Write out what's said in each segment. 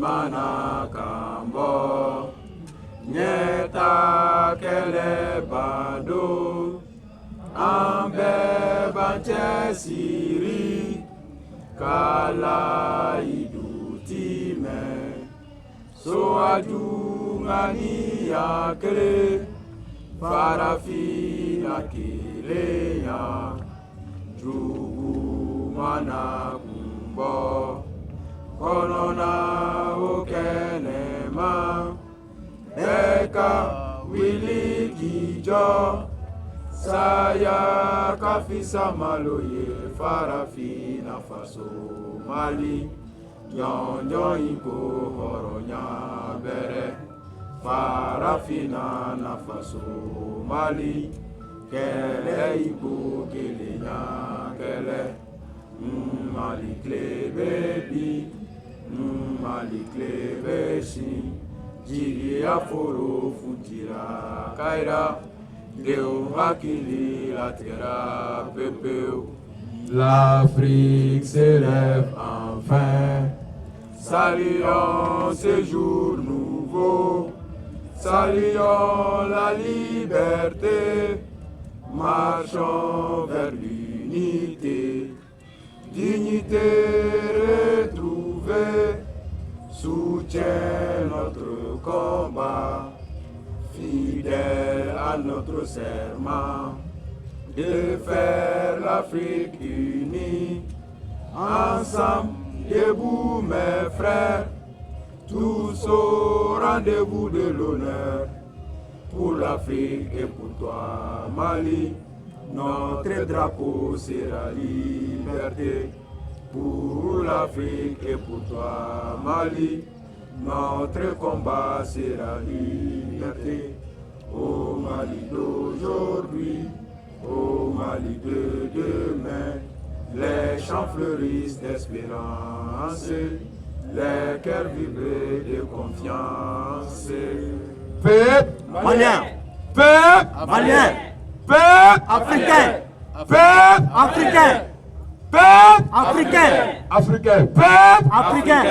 mana kambo nyeta kele bado ambe banche siri kala idutime so adungani yakele farafina kileya jugu mana kumbo konona okenema eka wili kijo saya kafisa maloye farafina faso mali nyonyo iko horonya bere farafina na faso mali kele iko kelenya kele mali klebebi mali klebeshi jiri aforo futira kaira deo hakili la terra pepeu. L'Afrique s'élève enfin, saluons ce jour nouveau, saluons la liberté, marchons vers l'unité, dignité retrouvée, soutient notre combat, fidèle à notre serment de faire l'Afrique unie. Ensemble, debout mes frères, tous au rendez-vous de l'honneur. Pour l'Afrique et pour toi, Mali, notre drapeau sera liberté. Pour l'Afrique et pour toi, Mali, notre combat sera liberté. Au Mali d'aujourd'hui, au Mali de demain, les champs fleurissent d'espérance, les cœurs vibrent de confiance. Peuple malien, peuple malien, peuple africain, peuple africain, peuple africain, africain, peuple africain.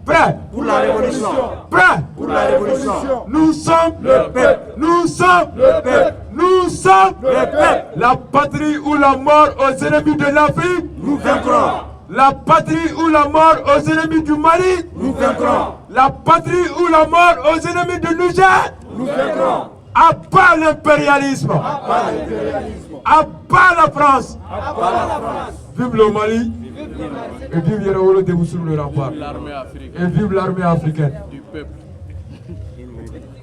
Prêt pour la révolution. Prêt pour la révolution. Nous sommes le peuple. Nous sommes le peuple. Nous sommes le peuple. La patrie ou la mort aux ennemis de l'Afrique. Nous vaincrons. La patrie ou la mort aux ennemis du Mali. Nous vaincrons. La patrie ou la mort aux ennemis du Niger. Nous vaincrons. À part l'impérialisme. À part l'impérialisme. À part la France. À part la France. Vive le Mali. Et vive Yerawolo debout sur le rempart. Et vive l'armée africaine. Du peuple.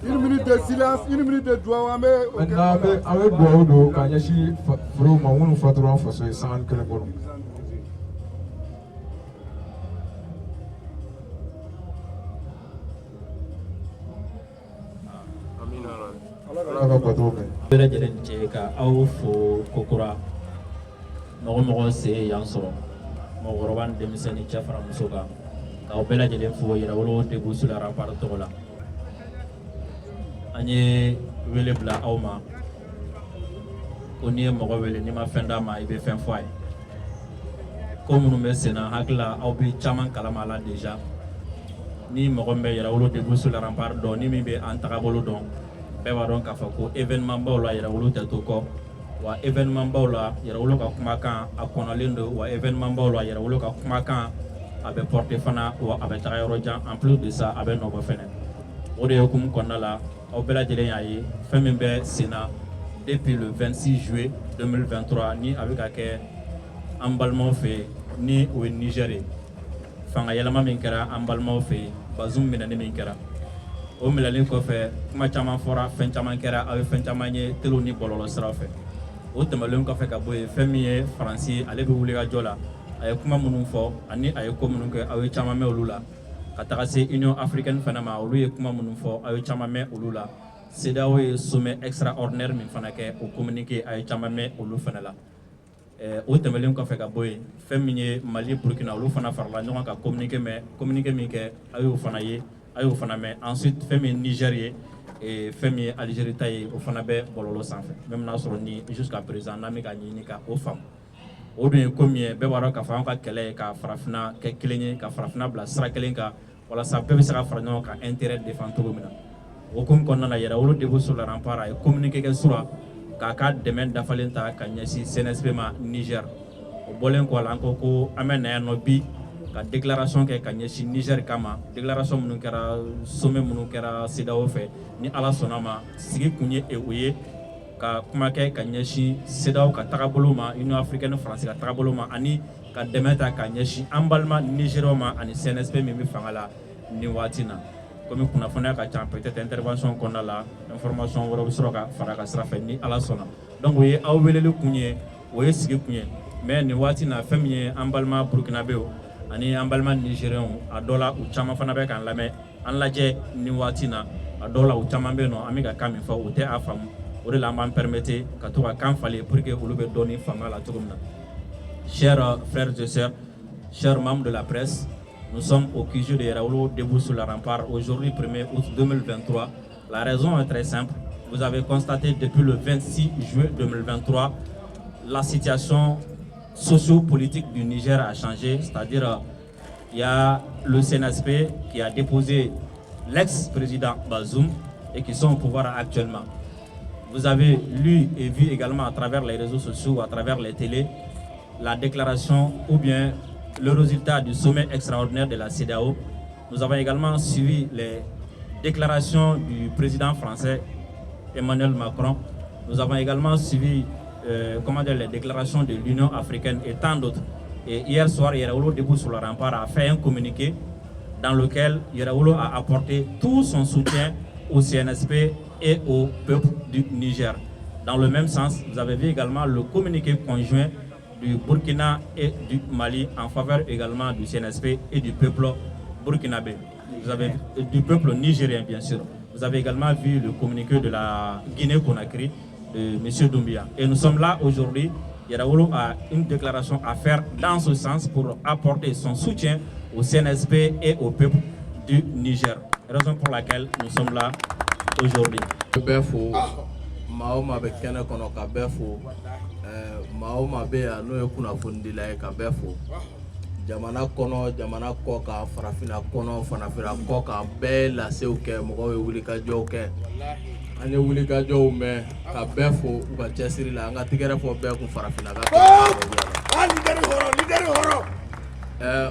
Une minute de silence, une minute de joie. Maintenant, avec Boaoudo, Kanyashi, Fro, Mamoun, Fatouran, Faso, et San Keleboro. Bɛɛ lajɛlen cɛ ka aw fo kokura mɔgɔ mɔgɔ se yan sɔrɔ mɔgɔkɔrɔba ni denmisɛnnin cɛ fara muso kan k'aw bɛɛ lajɛlen fo Yɛrɛwolo debout sur la rempart tɔgɔ la an ye wele bila aw ma ko n'i ye mɔgɔ wele n'i ma fɛn d'a ma i bɛ fɛn fɔ a ye ko minnu bɛ sen na hakili la aw bɛ caman kalama a la déjà ni mɔgɔ min bɛ Yɛrɛwolo debout sur la rempart dɔn ni min bɛ an tagabolo dɔn bɛɛ b'a dɔn k'a fɔ ko événement baw la Yɛrɛwolo tɛ to kɔ wa événement baw la Yɛrɛwolo ka kumakan a kɔnɔlen don wa événement baw la Yɛrɛwolo ka kumakan a bɛ porter fana wa a bɛ taga yɔrɔ jan en plus de ça a bɛ nɔbɔ fɛnɛ o de hukumu kɔnɔna la aw bɛɛ lajɛlen y'a ye fɛn min bɛ sen na depuis le 26 juillet 2023 ni a bɛ ka kɛ an balimaw fɛ yen ni o ye Niger ye fanga yɛlɛma min kɛra an balimaw fɛ yen Bazoum minɛni min kɛra o minɛlen kɔfɛ kuma caman fɔra fɛn caman kɛra aw ye fɛn caman ye teliw ni bɔlɔlɔ siraw fɛ o tɛmɛlen kɔfɛ ka bɔ yen fɛn min ye Faransi ale bɛ wuli ka jɔ la a ye kuma minnu fɔ ani a ye ko minnu kɛ aw ye caman mɛn olu la ka taga se Union africaine fana ma olu ye kuma minnu fɔ aw ye caman mɛn olu la CEDEAO ye sommet extraordinaire min fana kɛ o communiqué a ye caman mɛn olu fana la o tɛmɛlen kɔfɛ ka bɔ yen fɛn min ye Mali Burkina olu fana farala ɲɔgɔn kan communiqué min kɛ a y'o fana ye a y'o fana mɛn ensuite fɛn min ye Niger ye fɛn min ye Algérie ta ye o fana bɛ bɔlɔlɔ sanfɛ même n'a sɔrɔ ni jusqu'à présent n'an bɛ ka ɲini ka o faamu o dun ye ko min ye bɛɛ b'a dɔn k'a fɔ an ka kɛlɛ ye ka farafinna kɛ kelen ye ka farafinna bila sira kelen kan walasa bɛɛ bɛ se ka fara ɲɔgɔn kan intérêt défend cogo min na o hukumu kɔnɔna la Yɛrɛwolo debout sur le rempart a ye communiqué kɛ Sura k'a ka dɛmɛ dafalen ta ka ɲɛsin CNSP ma Niger o bɔlen kɔ a la an ko ko an bɛ na yan nɔ bi ka déclaration kɛ ka ɲɛsin Niger kama déclaration minnu kɛra sommet minnu kɛra CEDEAO fɛ ni Ala sɔnna ma sigi kun ye o ye ka kuma kɛ ka ɲɛsin CEDEAO ka tagabolo ma Union africaine France ka tagabolo ma ani ka dɛmɛ ta ka ɲɛsin an balima Nigériens ma ani CNSP min bɛ fanga la nin waati na komi kunnafoniya ka ca peut-être intervention kɔnɔna la information wɛrɛ bɛ sɔrɔ ka fara ka sira fɛ ni Ala sɔnna donc o ye aw weleli kun ye o ye sigi kun ye mais nin waati na fɛn min ye an balima Burkinabéw ani an balima Nigériens a dɔ la u caman fana bɛ k'an lamɛn an lajɛ nin waati na a dɔ la u caman bɛ yen nɔ an bɛ ka kan min fɔ u tɛ a faamu o de la an b'an permettre ka to ka kan falen pour que olu bɛ dɔɔni faamuya la cogo min na chers frères et sœurs chers membres de la presse nous sommes au QG de Yɛrɛwolo debout sur le rempart aujourd'hui 1er août 2023 la raison est très simple vous avez constaté depuis le 26 juin 2023 la situation socio-politique du Niger a changé, c'est-à-dire il y a le CNSP qui a déposé l'ex-président Bazoum et qui sont au pouvoir actuellement. Vous avez lu et vu également à travers les réseaux sociaux, à travers les télés, la déclaration ou bien le résultat du sommet extraordinaire de la CEDEAO. Nous avons également suivi les déclarations du président français Emmanuel Macron. Nous avons également suivi les déclarations de l'Union africaine et tant d'autres. Et hier soir, Yɛrɛwolo debout sur le rempart a fait un communiqué dans lequel Yɛrɛwolo a apporté tout son soutien au CNSP et au peuple du Niger. Dans le même sens, vous avez vu également le communiqué conjoint du Burkina et du Mali en faveur également du CNSP et du peuple burkinabé. Vous avez du peuple nigérien bien sûr. Vous avez également vu le communiqué de la Guinée-Conakry de M. Doumbia. Et nous sommes là aujourd'hui. Yɛrɛwolo a une déclaration à faire dans ce sens pour apporter son soutien au CNSP et au peuple du Niger. Raison pour laquelle nous sommes là aujourd'hui. Maa bɛ kɛnɛ kɔnɔ ka bɛɛ fo maa bɛ yan n'o ye kunnafonidila ye ka bɛɛ fo jamana kɔnɔ jamana kɔ kan farafinna kɔnɔ farafinna kɔ kan bɛɛ lasew kɛ mɔgɔw ye wulikajɔw kɛ an ye wulikajɔw mɛn ka bɛɛ fo u ka cɛsiri la an ka tigɛrɛ fɔ bɛɛ kun farafinna ka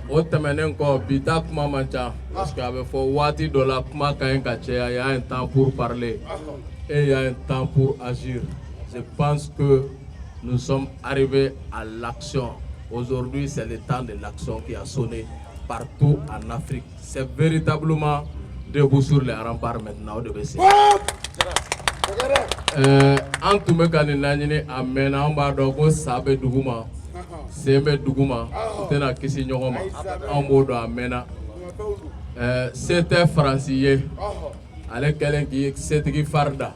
o tɛmɛnen kɔ bi ta kuma man ca parce que a bɛ fɔ waati dɔ la kuma ka ɲi ka caya y a un temps pour parler et il y a un temps pour agir. Je pense que nous sommes arrivés à l'action. Aujourd'hui, c'est le temps de l'action qui a sonné partout en Afrique. C'est véritablement debout sur les remparts maintenant au DBC. En tout me kaninani amena ambado ko sabe duguma sebe duguma tena kisi nyogoma ambodo amena c'était français ale kelen ki setigi farda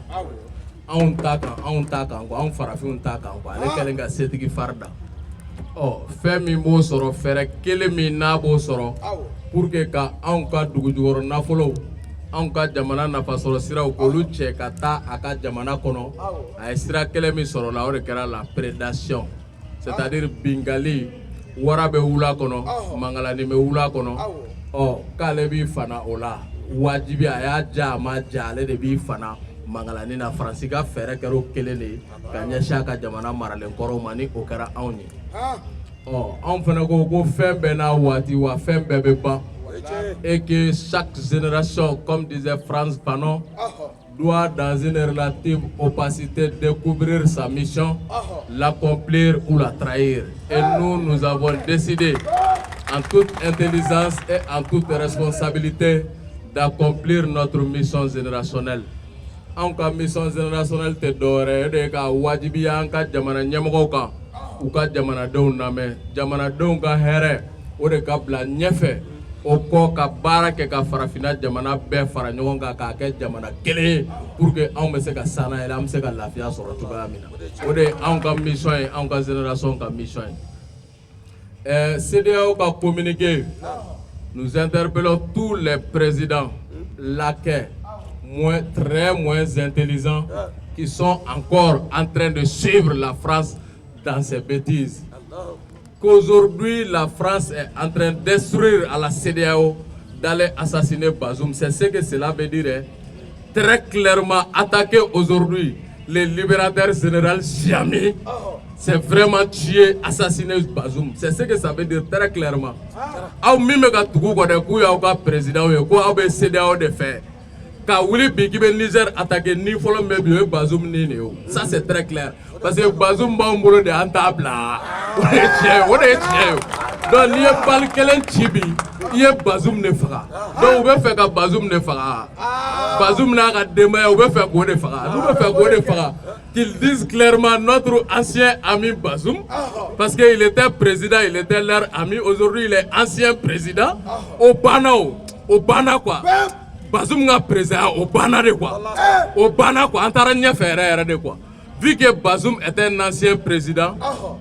anw ta kan ko anw farafinw ta kan ko ale kelen ka setigi farda fɛn min b'o sɔrɔ fɛrɛ kelen min n'a b'o sɔrɔ pour que ka anw ka dugujukɔrɔ nafolow anw ka jamana nafasɔrɔ siraw k'olu cɛ ka taa a ka jamana kɔnɔ a ye sira kelen min sɔrɔ la o de kɛra la prédation c'est-à-dire bingali wara bɛ wula kɔnɔ mangalani bɛ wula kɔnɔ k'ale b'i fana o la wajibi a y'a ja a ma ja ale de b'i fana mangalani na faransi ka fɛɛrɛ kɛra o kelen de ye ka ɲɛsin a ka jamana maralen kɔrɔw ma ni o kɛra anw ye anw fana ko fɛn bɛɛ n'a waati wa fɛn bɛɛ bɛ ban et que chaque génération comme disait Frantz Fanon doit dans une relative opacité découvrir sa mission, l'accomplir ou la trahir. Et nous avons décidé en toute intelligence et en toute responsabilité d'accomplir notre mission générationnelle. En cas mission générationnelle te dore de ka wajibi an ka jamana ɲɛmɔgɔw kan u ka jamanadenw lamɛn jamanadenw ka hɛrɛ o de ka bila ɲɛfɛ o kɔ ka baara kɛ ka farafinna jamana bɛɛ fara ɲɔgɔn kan k'a kɛ jamana kelen ye pour que anw bɛ se ka sanna yɛlɛ an bɛ se ka lafiya sɔrɔ cogoya min na o de ye anw ka mission ye anw ka génération ka mission ye CEDEAO ka communiqué nous interpellons tous les présidents laquais très moins intelligents qui sont encore en train de suivre la France dans ses bêtises. Qu'aujourd'hui la France est en train de destruire à la CEDEAO d'aller assassiner Bazoum. C'est ce que cela veut dire. Hein. Très clairement, attaquer aujourd'hui le libérateur général Chiami, c'est vraiment tuer, assassiner Bazoum. C'est ce que ça veut dire très clairement. Aou mime ka tugu ko de ku ya ka président yo ko abe CEDEAO de fait. Ka wuli bi ki be Niger attaquer ni folo me bi Bazoum ni ne yo. Ça c'est très clair parce que Bazoum ba mbolo de antabla. On est tiens. Donc ni bal kelen chibi, il Bazoum ne fera. Donc on veut faire que Bazoum ne fera. Bazoum n'a pas demain, on veut faire quoi de fera. Nous veut faire quoi de fera. Qu'ils disent clairement notre ancien ami Bazoum, parce qu'il était président, il était leur ami. Aujourd'hui, il est ancien président. Au Bana quoi. Bazoum n'a président au Bana de quoi. Au Bana quoi. Antaranya faire de quoi. Vu que Bazoum est un ancien président,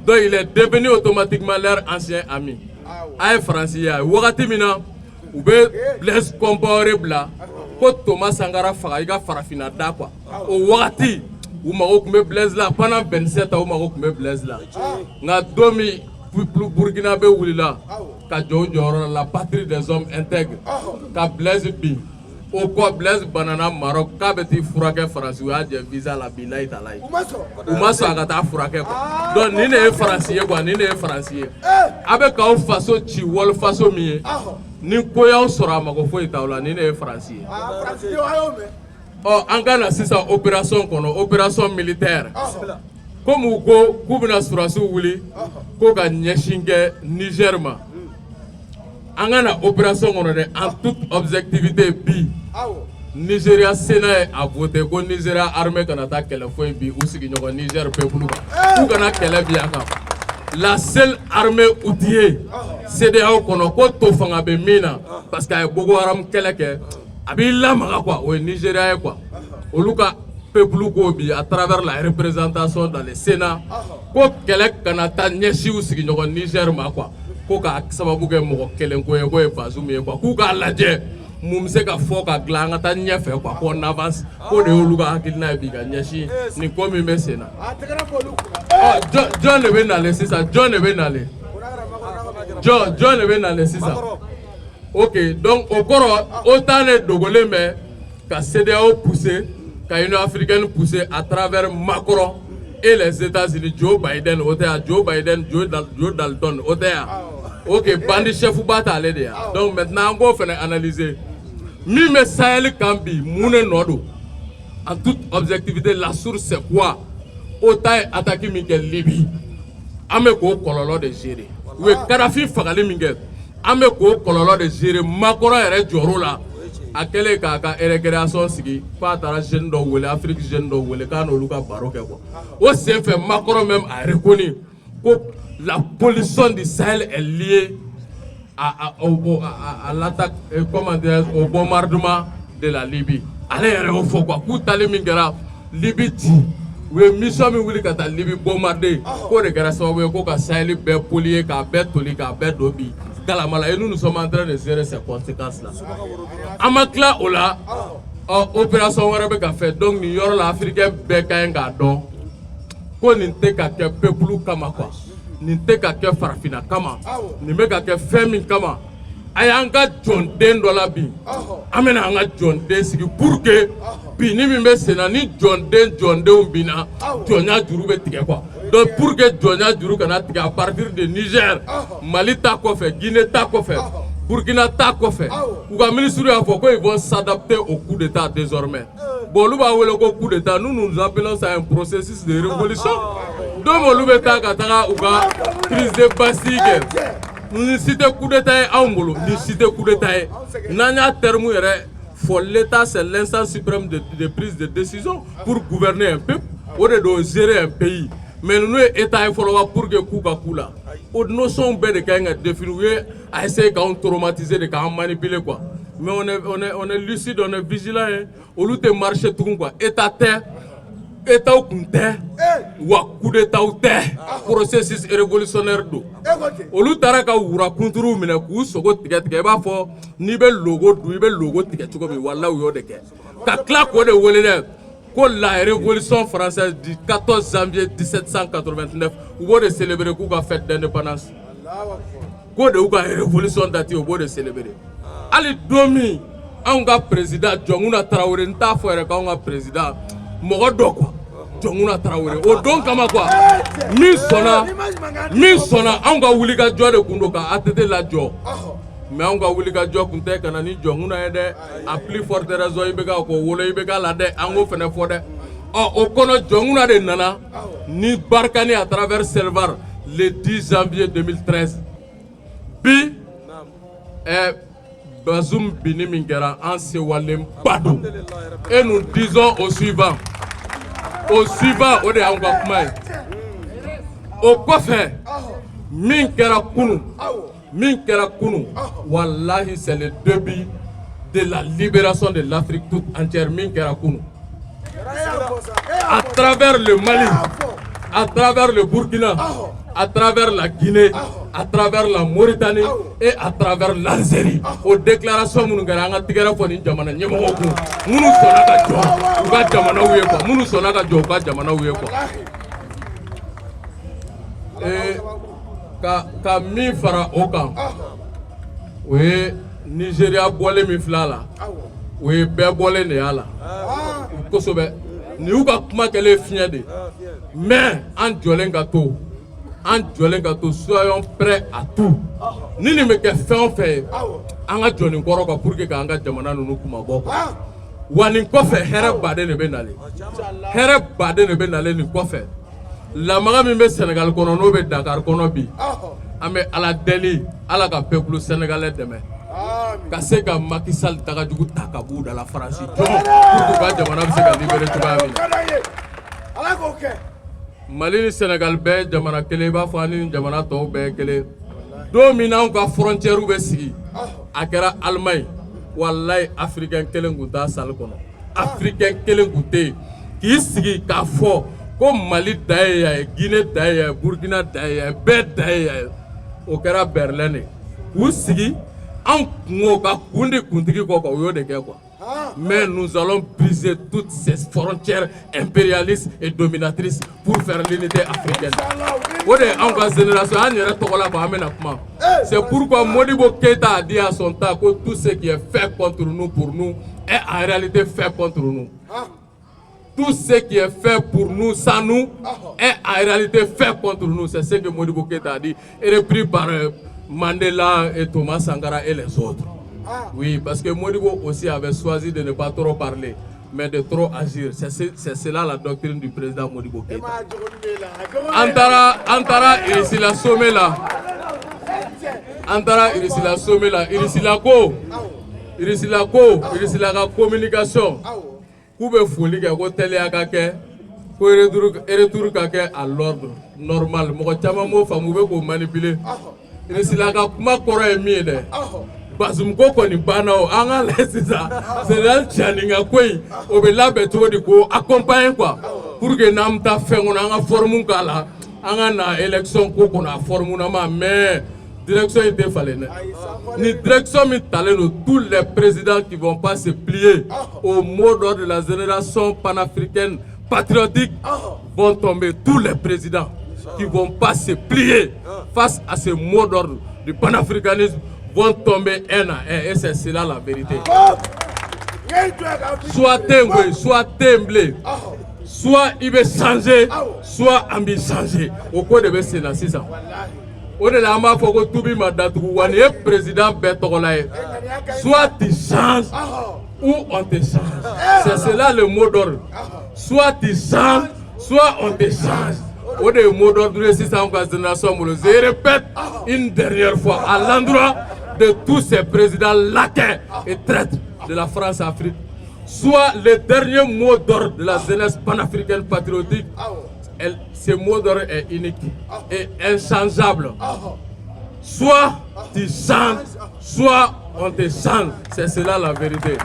donc il est devenu automatiquement leur ancien ami. Aïe Francis, Wakati Mina, ou bien Blaise Compaoré Bla, quand Thomas Sankara Faraïga Farafina Dakwa, au Wakati, où Maroc me Blaise là, pendant 27 ans, où Maroc me Blaise là. N'a domi plus Burkinabé ou là, la patrie des hommes intègres, qu'a Blaise Bi. Au quoi Blaise Banana Maroc, Kabeti Fourake Français, j'ai visa la Bila Italai. Oumasso Agata Fourake. Donc, ni ne Français, quoi, ni ne Français. Avec un façon Chiwol, façon Mie, ni Koya sera Magofo Itaula, ni ne Français. Oh, en Ghana, c'est ça, opération militaire. Comme vous go, Koubina Surasu Wuli, Koga Nyeshinge, Nigerma. En Ghana, opération en toute objectivité, bi. Nigeria Sénat a voté que Nigeria armée quand attaque le feu bi ou si nous Niger peuple ou quand attaque bien. La seule armée outillée CEDEAO kono ko to fanga be mina parce que Boko Haram keleke abi la maga quoi au Nigeria quoi. Oluka peuple ko bi à travers la représentation dans le Sénat ko kelek quand attaque nyeshi ou si nous Niger ma quoi. Ko ka sababu ke mo kelen ko e Bazoum e quoi. Ku ka laje mumse ka fo ka glanga ta nyefe kwa ko on avance ko de oluga akilina biga nyeshi ni komi mesena John le benale c'est ça John le benale John le benale c'est ça. OK donc au koro autant de dogolé mais ka CEDEAO poussé ka Union africaine poussé à travers Macron et les États-Unis Joe Biden Joe Dalton OK bandi chef ou bataille donc maintenant on va faire analyser. Mime Sahel Kambi, Moune Nodo. En toute objectivité, la source c'est quoi? Autant attaquer Miguel Libye. Ameko kololo de gérer. Oui, Kadhafi Fagali Miguel. Ameko kololo de gérer. Macron est Joro là. À quelle kaka récréation sigi. Pas à la jeune d'Ouele, Afrique jeune d'Ouele, quand on luka baroque. Au sein fait Macron même a reconnu que la pollution du Sahel est liée à l'attaque, comment dire, au bombardement de la Libye. Allez, il faut quoi? Koutali Mingera, Libye ti. Oui, mission mi wuli kata Libye bombardé. Ko de grâce au ko ka Sahel be polier, ka be toli, ka be dobi. Galamala et nous sommes en train de gérer ces conséquences là. Amakla ola, opération warabe ka fait donc New York l'Africain be ka nga don. Ko ninte ka ke peuple kama quoi. Ninte ka ke farafina kama ni me ka ke femi kama ayanga John Den dola bi amena anga John Den sigi pour que bi ni mi be sena ni John Den bina Jonya juru be tige quoi donc pour que Jonya juru kana tige à partir de Niger Mali ta ko fait Guinée ta ko fait Burkina ta ko fait ou ka ministre a fo ko ils vont s'adapter au coup d'état désormais bon lu ba wele ko coup d'état nous appelons ça un processus de révolution. Donc, on va crise de Bastille. Nous citons coup d'état à Angolo, nous citons coup d'état. Nanya terme pour l'État, c'est l'instance suprême de prise de décision pour gouverner un peuple ou de gérer un pays. Mais nous, l'État, il faut pour que coup là. Nous sommes bien définis à essayer de traumatiser, de manipuler quoi. Mais on est lucide, on est vigilant. Au lieu de marcher tout quoi. État ou coup d'état ou processus révolutionnaire do. Olu taraka wura kunturu mina ku sogo tigɛ ba fɔ ni be logo du be logo tigɛ cogo min wala u yo de kɛ. Ka tila ko de wele dɛ ko la révolution française du 14 janvier 1789 u b'o de célébrer k'u ka fête d'indépendance. Ko de u ka révolution date u b'o de célébrer. ali domi an ka président Jonguna Traoré nta fo yɛrɛ k'an ka président mɔgɔ dɔ quoi Jonguna Traoré o don kama quoi min sɔnna an ka wuli ka jɔ de kun don ka ATT lajɔ mais an ka wuli ka jɔ kun tɛ ka na ni Jonguna ye dɛ a plus forte raison i bɛ ka ko wolo i bɛ ka la dɛ an k'o fana fɔ dɛ o kɔnɔ Jonguna de nana ni Barkani à travers Selvar le 10 janvier 2013 bi Bazoum bini min kɛra an sewalen ba don et nous disons au suivant o de y'anw ka kuma ye o kɔfɛ min kɛra kunu wallahi c'est le début de la libération de l'Afrique toute entière min kɛra kunu à travers le Mali, à travers le Burkina, à travers la Guinée, à travers la Mauritanie et à travers l'Algérie. Aux déclarations nous avons tigéré pour une jamana nyemoko kun. Munu sona ka jo, uga jamana uye kwa. Munu sona ka jo, uga jamana uye kwa. Ka mi fara okan. Oye Nigeria bole mi flala. Oye be bole ne ala. Kosobe. Ni u ka kuma kɛlen fiɲɛ de mais an jɔlen ka to soyons prêts à tout ni nin bɛ kɛ fɛn o fɛn ye an ka jɔ nin kɔrɔ kan pour que k'an ka jamana ninnu kuma bɔ wa nin kɔfɛ hɛrɛ baden de bɛ nalen nin kɔfɛ lamaga min bɛ Sénégal kɔnɔ n'o bɛ Dakar kɔnɔ bi an bɛ Ala deli Ala ka peuple sénégalais dɛmɛ ka se ka Macky Sall tagajugu ta ka b'u da la France jɔn pour que ka jamana bɛ se ka libérer cogoya min na Mali ni Sénégal bɛɛ jamana kelen i b'a fɔ ani jamana tɔw bɛɛ kelen don min n'anw ka frontière bɛ sigi a kɛra Allemagne wallahi africain kelen kun t'a salle kɔnɔ africain kelen kun tɛ yen k'i sigi k'a fɔ ko Mali da ye yan ye Guinée da ye yan ye Burkina da ye yan ye bɛɛ da ye yan ye o kɛra Berlin de k'u sigi an kungo ka kun di kuntigi kɔ kan o y'o de kɛ quoi mais nous allons briser toutes ces frontières impérialistes et dominatrices pour faire l'unité africaine o de anw ka génération an yɛrɛ tɔgɔ la quoi an bɛna kuma c'est pourquoi Modibo Keïta a dit à son temps que tout ce qui est fait contre nous pour nous est en réalité fait contre nous tout ce qui est fait pour nous sans nous est en réalité fait contre nous c'est ce que Modibo Keïta a dit et repris par Mandela et Thomas Sankara et les autres. Oui, parce que Modibo aussi avait choisi de ne pas trop parler, mais de trop agir. C'est cela la doctrine du président Modibo Keïta. Antara irisila sommet là. Antara irisila sommet là. Irisila ka communication. Kube foli ke ko télé akake. Ko retour ka ke à l'ordre normal. Mo chama mo famu be ko manipuler. Irisila ka kuma kɔrɔ ye min ye dɛ Bazoum ko kɔni banna o an ka lajɛ sisan Sénégal tiɲɛni ko in o bɛ labɛn cogo di ko accompagner quoi pour que n'an bɛ taa fɛn kɔnɔ an ka forme k'a la an ka na élection ko kɔnɔ a forme na ma mais direction in tɛ falen dɛ ni direction min talen don tous les présidents qui vont pas se plier au mot d'ordre de la génération panafricaine patriotique vont tomber tous les présidents qui vont pas se plier face à ce mot d'ordre du panafricanisme vont tomber un à un et c'est cela la vérité. Soit Tengwe, soit Temblé, soit il veut changer, soit il veut changer. Au cours de ces 6 ans. On est là, il faut que tout le monde soit président Betogolaye. Soit tu changes ou on te change. C'est cela le mot d'ordre. Soit tu changes, soit on te change. Au des mots d'ordre de 600 génération, je répète une dernière fois à l'endroit de tous ces présidents laquais et traîtres de la France-Afrique. Soit le dernier mot d'ordre de la jeunesse panafricaine patriotique, ce mot d'ordre est unique et inchangeable. Soit tu changes, soit on te change. C'est cela la vérité.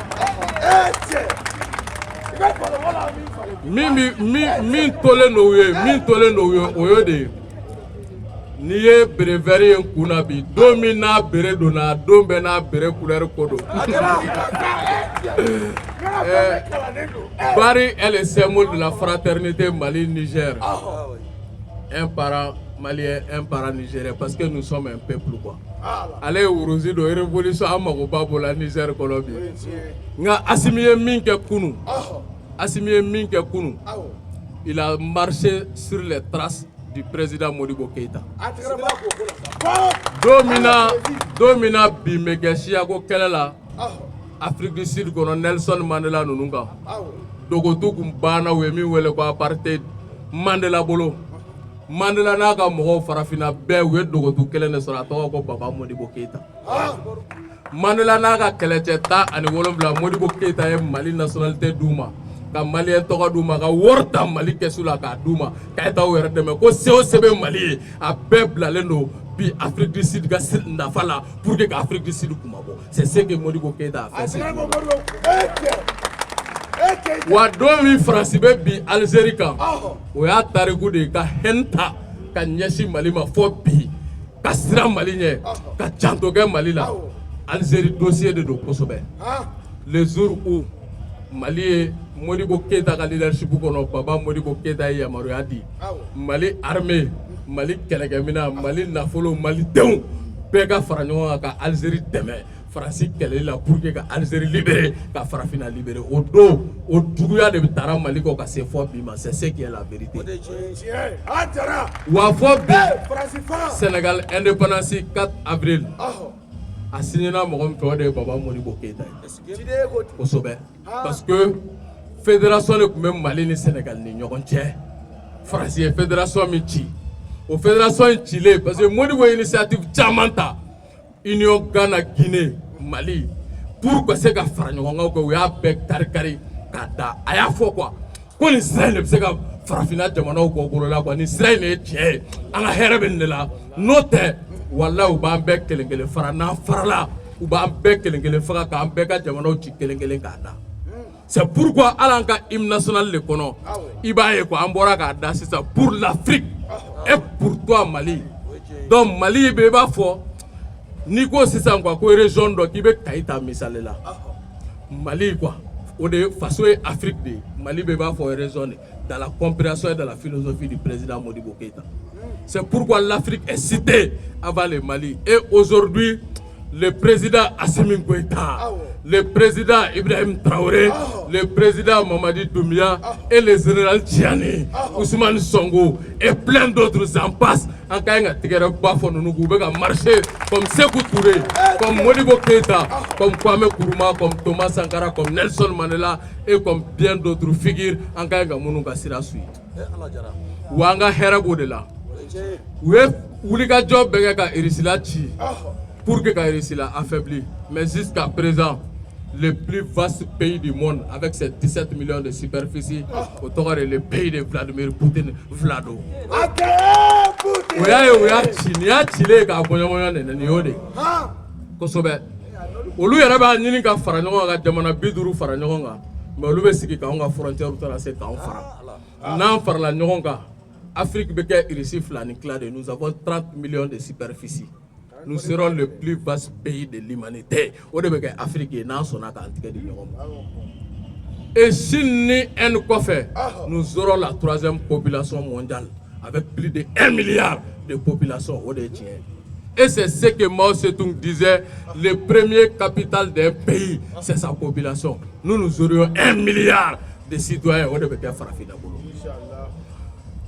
Min tole no oyo de ni ye bereveri en kuna bi domina bere dona dombe na bere couleur kodo Bari est le symbole de la fraternité Mali-Niger. Un parent malien, un parent nigérien parce que nous sommes un peuple quoi. ale uruzi do révolution amako babola Niger kolobi nga Assimi min ke kunu Assimi min ke kunu il a marché sur les traces du président Modibo Keïta domina bi megeshia ko kelela Afrique du Sud kono Nelson Mandela nununga dogotu kumbana wemi wele ko apartheid Mandela bolo Mandela naga mogo farafina be we dogotu kelen ne sora to ko Baba Modibo Keïta Mandela naga kelecheta ani wolomla Modibo Keïta e Mali nationalité duma ka Malien toga duma ka worta Mali kesula ka duma ka eta were deme ko seo sebe Mali a bebla lendo bi Afrique du Sud ga nafala pour que Afrique du Sud kumabo c'est ce que Modibo Keïta a fait wa domi France be bi Algérie kan o ya tariku de ka henta ka nyesi Mali ma fo bi ka sira Mali nye ka janto ke Mali la Algérie dossier de do kosobe le jour où Mali Modibo Keïta ka leadership kono Baba Modibo Keïta yamaru adi Mali armée Mali kelekemina Mali nafolo Mali denw bɛɛ ka fara ɲɔgɔn kan ka Algérie dɛmɛ Faransi kɛlɛli la pour que ka Algérie libérer ka farafina libérer o don o juguya de bɛ taara Mali kɔ ka se fɔ bi ma c'est ce qui est la vérité wa fɔ bi Sénégal indépendance 4 avril a signé na mɔgɔ min fɛ o de ye Baba Modibo Keïta ye kosɛbɛ parce que fédération de tun bɛ Mali ni Sénégal ni ɲɔgɔn cɛ Faransi ye fédération min ci o fédération in cilen parce que Modibo ye initiative caman ta Union Ghana Guinée Mali pour que se ka fara ɲɔgɔn kan ko u y'a bɛɛ kari-kari k'a da a y'a fɔ quoi ko nin sira in de bɛ se ka farafina jamanaw bɔ bolo la quoi nin sira in de ye tiɲɛ ye an ka hɛrɛ bɛ nin de la n'o tɛ walahi u b'an bɛɛ kelen-kelen fara n'an farala u b'an bɛɛ kelen-kelen faga k'an bɛɛ ka jamanaw ci kelen-kelen k'a da c'est pourquoi hali an ka hymne national de kɔnɔ i b'a ye quoi an bɔra k'a da sisan pour l'Afrique et pour toi Mali donc Mali bɛ i b'a fɔ n'i ko sisan quoi ko région dɔ k'i bɛ Kayi ta misali la Mali quoi o de ye faso ye Afrique de ye Mali bɛ i b'a fɔ région de dans la compréhension et dans la philosophie du président Modibo Keïta c'est pourquoi l'Afrique est citée avant le Mali et aujourd'hui le président Assimi Goïta, le président Ibrahim Traoré, le président Mamadi Doumbia et le général Tchiani, Ousmane Sonko et plein d'autres en passent. En cas de marcher comme Sékou Touré, comme Modibo Keïta, comme Kwame Nkrumah, comme Thomas Sankara, comme Nelson Mandela et comme bien d'autres figures en cas de Mounouga Sirasui. Ouanga Herabo de là. Ouliga Job Begaka Erisilachi. Pour que Kaïrissi l'a affaibli. Mais jusqu'à présent, le plus vaste pays du monde, avec ses 17 millions de superficie, autour est le pays de Vladimir Poutine, Vlado. Ouya Chile, Kosobe. Olu yɛrɛ b'a ɲini ka fara ɲɔgɔn kan ka jamana 50 fara ɲɔgɔn kan mais olu bɛ sigi k'anw ka frontière ta se k'anw fara n'an farala ɲɔgɔn kan Afrique bɛ kɛ Russie fila ni tila de nous avons 30 millions de superficie. Nous serons le plus vaste pays de l'humanité. Et si nous nous aurons la 3e population mondiale avec plus de 1 milliard de population. Et c'est ce que Mao Tse-tung disait, le premier capital d'un pays, c'est sa population. Nous aurions 1 milliard de citoyens.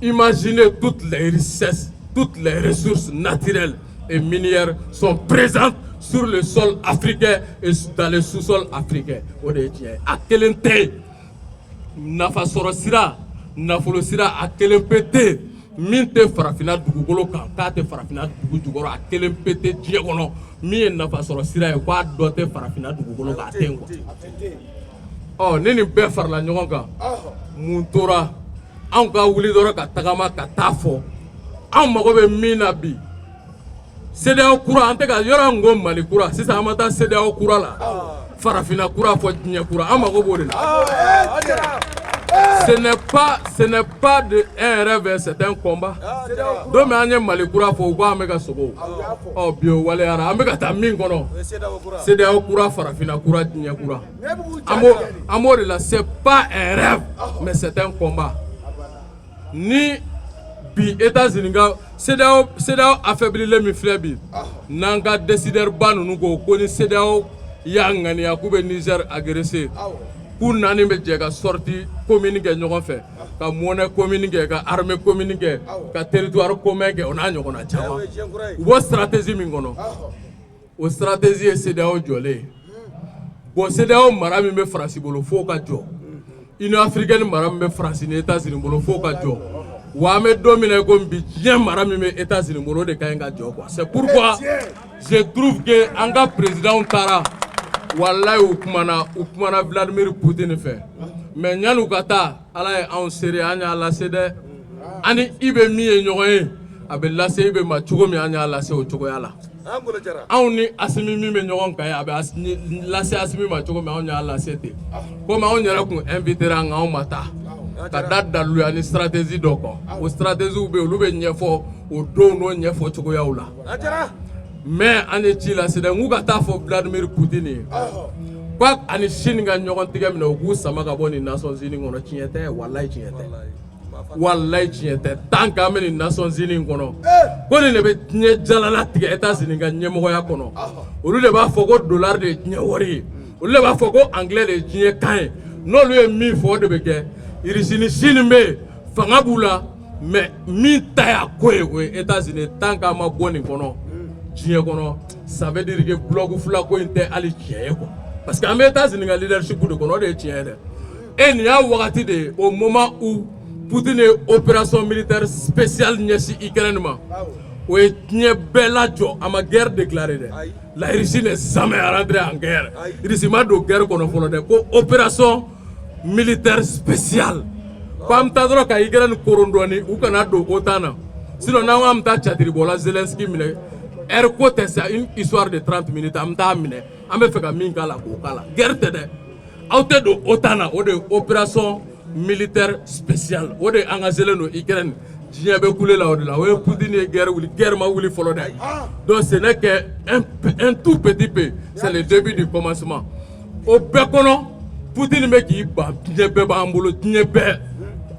Imaginez toutes les richesses, toutes les ressources naturelles et minières sont présentes sur le sol africain et dans le sous-sol africain. A quel té nafa sorosira nafolo sira a quel pété minte farafina dugukolo kan ka te farafina dugu jukɔrɔ a kelen pété diɲɛ kɔnɔ min ye nafa sorosira ye k'a dɔ tɛ farafina dugukolo kan a tɛ quoi. Ni nin bɛɛ farala ɲɔgɔn kan mun tora anw ka wuli dɔrɔn ka tagama ka taa fɔ anw mago bɛ min na bi CEDEAO kura an tɛ ka yɔrɔ n ko Mali kura sisan an ma taa CEDEAO kura la farafina kura fɔ diɲɛ kura an mago b'o de la. Ce n'est pas de un rêve, c'est un combat. Donc an ye Mali kura fɔ u ko an bɛ ka sogo bi o waleyara an bɛ ka taa min kɔnɔ CEDEAO kura farafina kura diɲɛ kura an b'o de la. C'est pas un rêve mais c'est un combat. Ni bi États-Unis ka CEDEAO affaiblilen min filɛ bi n'an ka décideur ba ninnu ko ni CEDEAO y'a ŋaniya k'u bɛ Niger agresser k'u naani bɛ jɛ ka sortie commune kɛ ɲɔgɔn fɛ ka monnaie commune kɛ ka armée commune kɛ ka territoire commun kɛ o n'a ɲɔgɔnna caman u b'o stratégie min kɔnɔ o stratégie ye CEDEAO jɔlen ye bon CEDEAO mara min bɛ France bolo f'o ka jɔ Union africaine mara min bɛ France ni États-Unis bolo f'o ka jɔ wa an bɛ don min na ko bi diɲɛ mara min bɛ États-Unis bolo o de ka ɲi ka jɔ quoi c'est pourquoi je trouve que an ka président taara wallahi u kumana Vladimir Poutine fɛ mais ɲan'u ka taa Ala ye anw seere an y'a lase dɛ ani i bɛ min ye ɲɔgɔn ye a bɛ lase i bɛ ma cogo min an y'a lase o cogoya la anw ni Asimi min bɛ ɲɔgɔn kan ye a bɛ lase Asimi ma cogo min anw y'a lase ten komi anw yɛrɛ kun invitera an anw ma taa ka da daluya ni stratégie dɔ kan o stratégie bɛ olu bɛ ɲɛfɔ o don n'o ɲɛfɔ cogoyaw la mais an ye ci lase dɛ n k'u ka taa fɔ Vladimir Poutine ye ko ani Chine ka ɲɔgɔn tigɛ minɛ u k'u sama ka bɔ nin Nations Unies kɔnɔ tiɲɛ tɛ wallahi tiɲɛ tɛ wallahi tiɲɛ tɛ tant qu'an bɛ nin Nations Unies kɔnɔ ko nin de bɛ diɲɛ jalala tigɛ États-Unis ka ɲɛmɔgɔya kɔnɔ olu de b'a fɔ ko dollar de ye diɲɛ wari ye olu de b'a fɔ ko anglais de ye diɲɛ kan ye n'olu ye min fɔ o de bɛ kɛ Russie ni Chine bɛ yen fanga b'u la mais min ta y'a ko ye o ye États-Unis tant qu'an ma bɔ nin kɔnɔ diɲɛ kɔnɔ ça veut dire que bloc fila ko in tɛ hali tiɲɛ ye quoi parce que an bɛ États-Unis ka leadership de kɔnɔ o de ye tiɲɛ ye dɛ et nin y'a wagati de ye au moment où Poutine ye opération militaire spéciale ɲɛsin Ukraine ma o ye diɲɛ bɛɛ lajɔ a ma guerre déclarée dɛ la Russie n'est jamais rentrée en guerre Russie ma don guerre kɔnɔ fɔlɔ dɛ ko opération militaire spéciale ko an bɛ taa dɔrɔn ka Ukraine koron dɔɔni u kana don OTAN na sinon n'an ko an bɛ taa catiribɔla Zelensky minɛ heure ko tɛ sa une histoire de 30 minutes an bɛ taa minɛ an bɛ fɛ ka min k'a la k'o k'a la guerre tɛ dɛ aw tɛ don OTAN na o de ye opération militaire spéciale o de engagélen don Ukraine diɲɛ bɛ kule la o de la o ye Poutine ye guerre ma wuli fɔlɔ dɛ donc ce n'est que un tout petit peu c'est le début du commencement o bɛɛ kɔnɔ Poutine bɛ k'i ban diɲɛ bɛɛ b'an bolo diɲɛ bɛɛ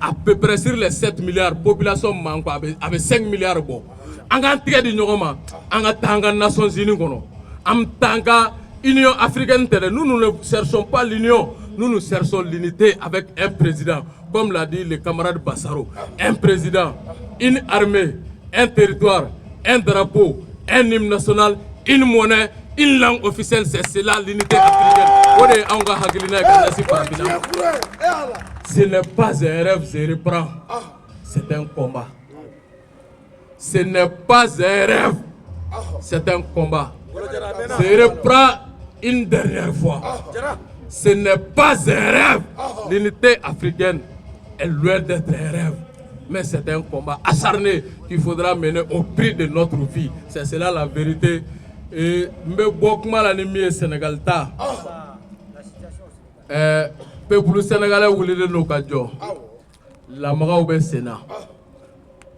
à peu près sur les 7 milliards population man quoi a bɛ 5 milliards bɔ an k'an tigɛ di ɲɔgɔn ma an ka taa an ka Nations Unies kɔnɔ an bɛ taa an ka Union africaine tɛ dɛ nous ne cherchons pas l'union nous nous cherchons l'unité avec un président comme l'a dit le camarade Bassaro un président une armée un territoire un drapeau un hymne national une monnaie une langue officielle c'est cela l'unité africaine o de an ka hakilina ye ka ɲɛsin farafina ce n'est pas un rêve je reprends c'est un combat ce n'est pas un rêve c'est un combat je reprends une dernière fois ce n'est pas un rêve l'unité africaine est loin d'être un rêve mais c'est un combat acharné qu'il faudra mener au prix de notre vie c'est cela la vérité et mbe bɔ kuma la ni min ye Sénégal ta peuple sénégalais wulilen n'o ka jɔ lamagaw bɛ sen na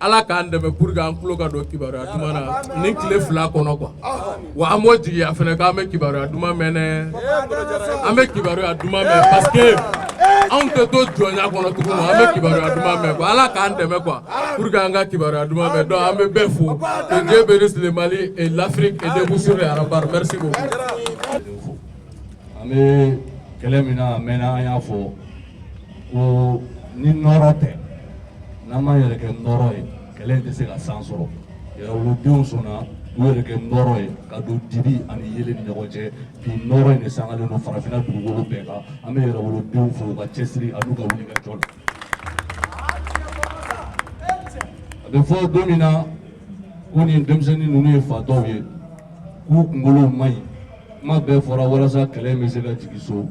Ala k'an dɛmɛ pour que an tulo ka don kibaruya duman na nin tile fila kɔnɔ quoi wa an b'o jigiya fɛnɛ k'an bɛ kibaruya duman mɛn dɛ an bɛ kibaruya duman mɛn parce que anw tɛ to jɔnya kɔnɔ tugun an bɛ kibaruya duman mɛn quoi Ala k'an dɛmɛ quoi pour que an ka kibaruya duman mɛn donc an bɛ bɛɛ fo que Dieu bénisse le Mali et l'Afrique et debout sur les rambards merci beaucoup. An bɛ kɛlɛ min na a mɛnna an y'a fɔ ko ni nɔrɔ tɛ n'an ma yɛrɛ kɛ nɔrɔ ye kɛlɛ tɛ se ka san sɔrɔ yɛrɛwolodenw sɔnna u yɛrɛ kɛ nɔrɔ ye ka don dibi ani yelen ni ɲɔgɔn cɛ bi nɔrɔ in de sangalen don farafinna dugukolo bɛɛ kan an bɛ yɛrɛwolodenw fo u ka cɛsiri ani u ka wulikajɔ la a bɛ fɔ don min na ko nin denmisɛnnin ninnu ye fatɔw ye k'u kunkolo man ɲi kuma bɛɛ fɔra walasa kɛlɛ in bɛ se ka jigin so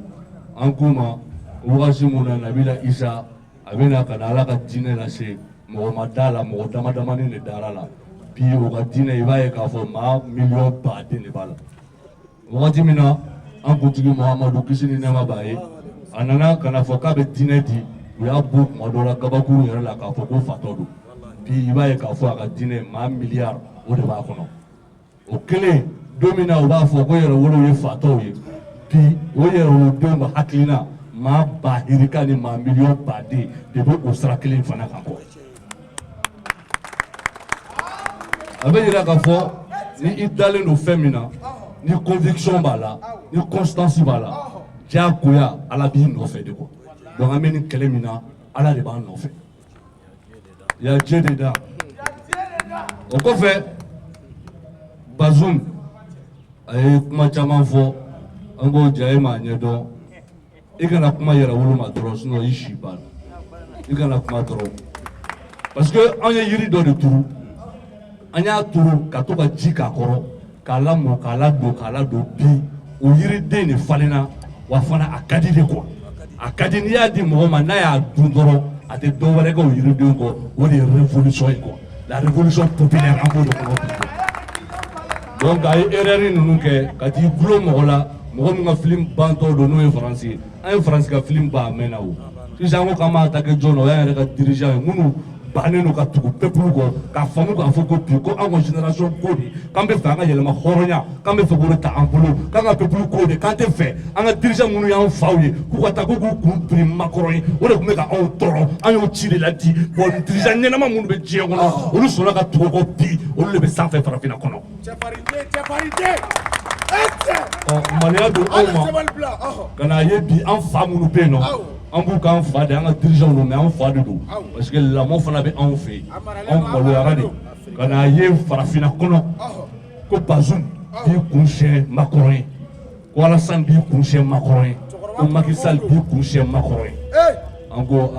an k'u ma wagati mun na Nabila Isa a bɛna ka na Ala ka diinɛ lase mɔgɔ ma da la mɔgɔ dama damani de dara la bi o ka diinɛ i b'a ye k'a fɔ maa miliyɔn baden de b'a la wagati min na an kuntigi Muhamadu kisi ni nɛɛma b'a ye a nana ka na fɔ k'a bɛ diinɛ di u y'a bɔ tuma dɔ la kabakuru yɛrɛ la k'a fɔ ko fatɔ don bi i b'a ye k'a fɔ a ka diinɛ maa miliyari o de b'a kɔnɔ o kelen don min na u b'a fɔ ko yɛrɛwolow ye fatɔw ye bi o yɛrɛwolodenw ka hakilina maa ba hirika ni maa miliyɔn baden de bɛ o sira kelen fana kan kɔ Avec il y a qu'à faire, ni idéal nos féminins, ni conviction bala, ni constance bala. J'ai Koya à la bien nous fait de quoi. Donc amène Kelemina à la débat nous fait. Il y a Dieu dedans. Au fait, Bazoum, avec ma chaman fort, un go Jaima Nyedo, et qu'on a comment y a roulé ma drogue, sinon il chie pas. Et qu'on a comment trop. Parce que on y a yuri dans le tour. On y a tour, kato ka jika koro, kala mo, kala do bi, ou yuri de ne falena, ou afana akadi de quoi. Akadi ni a dit Mohamed na ya dundoro, a te dovere ko yuri de ko, ou de révolution quoi. La révolution populaire en cours de donc, il y a une erreur quand il y a un film banto de nous français. Un français qui a un film ba menao. Si j'ai un attaqué John, il y a un dirigeant, nous banner nous peuple ka famu ka foko ko en génération ko quand be fanga yelma horonya quand be foko ta ampolo quand peuple ko de quand te fait en dirigeant nous ya fawye ko ta ko compris macoroni o de ko ka on toro an yo tire la di bon dirigeant nyana ma mun be je ko no o lu so la ka to ko pi o le be sans faire farafina kono chaparité mania do oma kana yebi en femme nous pe non en boucan fa de en dirigeant nous mais en fa de do parce que la mon fana be en fait on ko le arade kana ye farafina kono ko Bazoum bi kunche Macron ko Alassane bi kunche Macron ko Macky Sall bi kunche Macron en go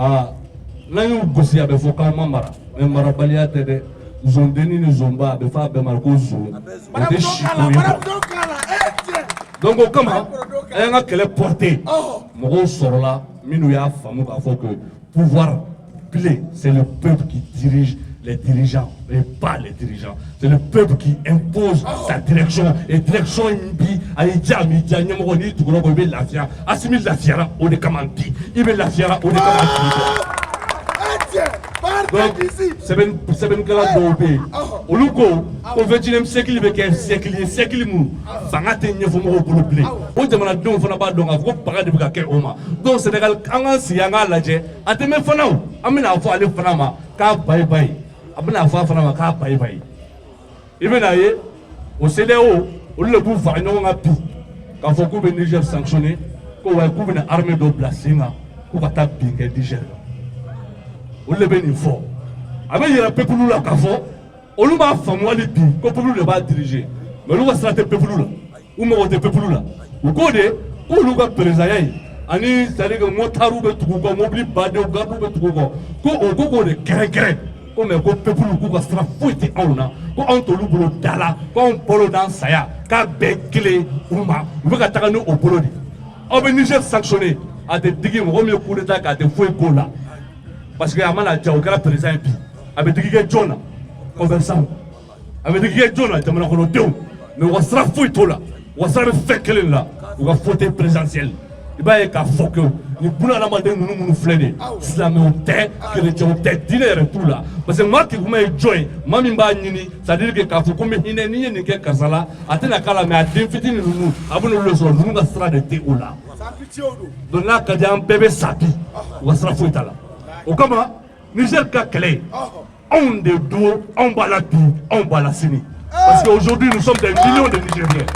na yo gosi abe fo ka mara mais mara balia tede zondeni ni zomba be fa be marko zo o de chikoye donc comment elle a qu'elle portée mon sort là minou ya famu ka faut que pouvoir plaît c'est le peuple qui dirige les dirigeants et pas les dirigeants c'est le peuple qui impose sa direction et direction imbi aïdja midja nyamo ni tukuro ko be lafia asimi lafia o de kamanti ibe lafia o de kamanti donc c'est ben kala dobe oluko au 21e siècle il be siècle mu fangate nyefo mo ko blé o jamana don fana ba don afko paga de ka ke oma donc Sénégal anga si anga laje ateme fana o amina fo ale fana ma ka bye bye abna fo fana ma ka bye bye ibena ye o CEDEAO o le bu fa no nga pi ka fo ko be Niger sanctionné ko wa ko be na armée do blasinga ko ka ta bi ke Niger o le be ni fo avec le peuple là ka fo on nous va faire moi le pi ko peuple le va diriger mais nous va stratégie peuple là ou mo de peuple là ou ko de ko lu ka président ani c'est-à-dire que motaru be tuko ko mobili bade o gardu be tuko ko o ko de kere ko me ko peuple ko ka stra fuite ona ko on to lu bolo dala ko on polo dans saya ka be clé uma ou ka taka no o polo di o be Niger sanctionné a te digi mo mi coup d'état ka te foi ko là parce que amana jaw kala président pi avec digi ke jona conversant avec digi ke jona jamana ko no dew mais wa stra fuite là wa stra fait clé là ou ka faute présidentielle il va y avoir que nous pouvons nous flâner islam on t'est chrétien on t'est dîner tout là parce que moi qui vous mets joy mami ba nini ça veut dire que quand vous comme hine ni ni ke kasala atena kala mais adin fitini nous abunu le so nous ga stra de te ola donc là quand un bébé sapi on sera foueta là au comment Niger ka clé on de dos on balati on balasini parce qu'aujourd'hui nous sommes des millions de Nigériens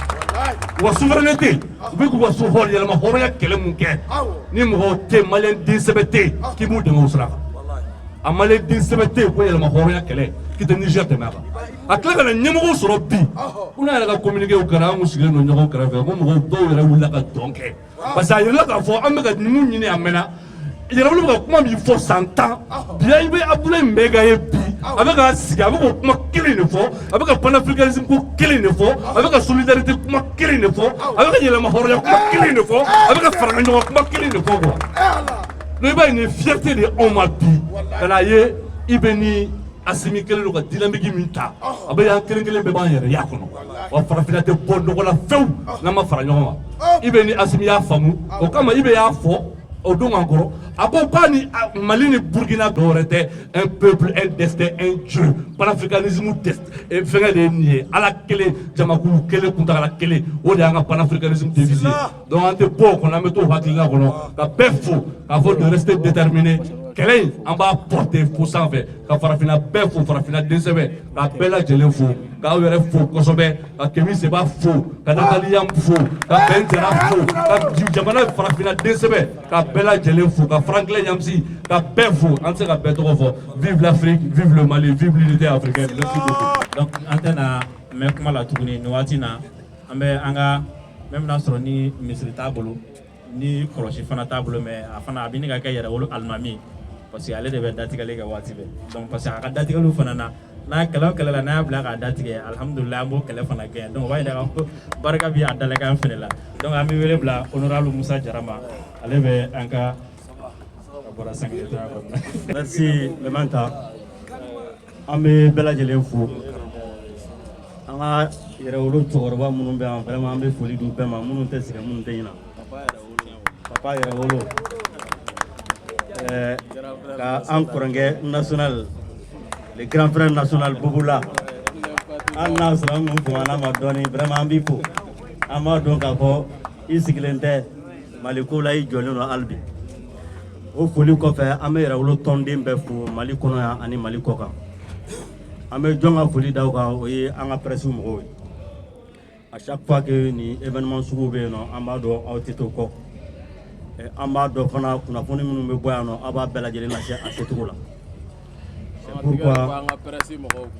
wa souveraineté bi ko so hol yelma horoya kele mun ke ni mo te malen din sebete ki mu de musra amale din sebete ko yelma horoya kele ki de Niger te maba akla na nyemo so robi una la communiquer o kara mu sigre no nyogo kara fe mo do yere wula ka donke parce que yela ka fo amega mu nyini amena yere wula ka kuma mi fo 100 ans bien ibe abule mbega ye bi avec un siga avec comment quel ne faut avec un panafricanisme quel ne faut avec la solidarité comment quel ne faut avec la mahoroya comment quel ne faut avec la farangno comment quel ne faut quoi le ba une fierté de omapi kana ye ibeni asimi quel le dynamique minta abe an quel be ban yere yakono wa farafina te bondo wala few na ma farangno ibeni asimi ya famu o kama ibe ya fo au don encore Abopani Malini Burkina dorete un peuple, un destin, un dieu. Panafricanisme test et faire les nier à la clé Jamakou kele kunta la clé au dernier panafricanisme divisé. Donc on te beau qu'on a mis au Hakina qu'on a fait faux avant de rester déterminé kɛlɛ in an b'a porter fo sanfɛ ka farafinna bɛɛ fo farafinna densɛbɛ ka bɛɛ lajɛlen fo k'aw yɛrɛ fo kosɛbɛ ka Kemi Seba fo ka Nathalie Yam fo ka Ben Jara fo ka jamana farafinna densɛbɛ ka bɛɛ lajɛlen fo ka Franklin Yamsi ka bɛɛ fo an tɛ se ka bɛɛ tɔgɔ fɔ vive l'Afrique vive le Mali vive l'unité africaine merci beaucoup. Donc an tɛna mɛn kuma la tuguni nin waati na an bɛ an ka même n'a sɔrɔ ni misiri t'a bolo ni kɔlɔsi fana t'a bolo mais a fana a bɛ ɲini ka kɛ yɛrɛwolo alimami parce que ale de bɛ datigɛli kɛ waati bɛɛ donc parce que a ka datigɛliw fana na n'a kɛlɛ o kɛlɛ la n'a y'a bila k'a datigɛ alhamdulilayi an b'o kɛlɛ fana gɛn donc o b'a yira k'a fɔ barika bɛ a dalakan fana la donc an bɛ wele bila honorable Musa Jara ma ale bɛ an ka bɔra secrétaire kɔnɔ. Merci Lemanta an bɛ bɛɛ lajɛlen fo an ka yɛrɛwolo cɛkɔrɔba minnu bɛ yan vraiment an bɛ foli d'u bɛɛ ma minnu tɛ sɛgɛn minnu tɛ ɲinɛ papa yɛrɛwolo ka an kɔrɔkɛ national le grand frère national Bubula an n'a sɔrɔ an kun fɔmana ma dɔɔni vraiment an b'i fo an b'a dɔn k'a fɔ i sigilen tɛ Mali ko la i jɔlen don hali bi o foli kɔfɛ an bɛ yɛrɛwolo tɔnden bɛɛ fo Mali kɔnɔ yan ani Mali kɔ kan an bɛ jɔn ka foli d'aw kan o ye an ka presse mɔgɔw ye à chaque fois que ni événement sugu bɛ yen nɔ an b'a dɔn aw tɛ to kɔ an b'a dɔn fana kunnafoni minnu bɛ bɔ yan nɔ aw b'a bɛɛ lajɛlen lase a secogo la c'est pourquoi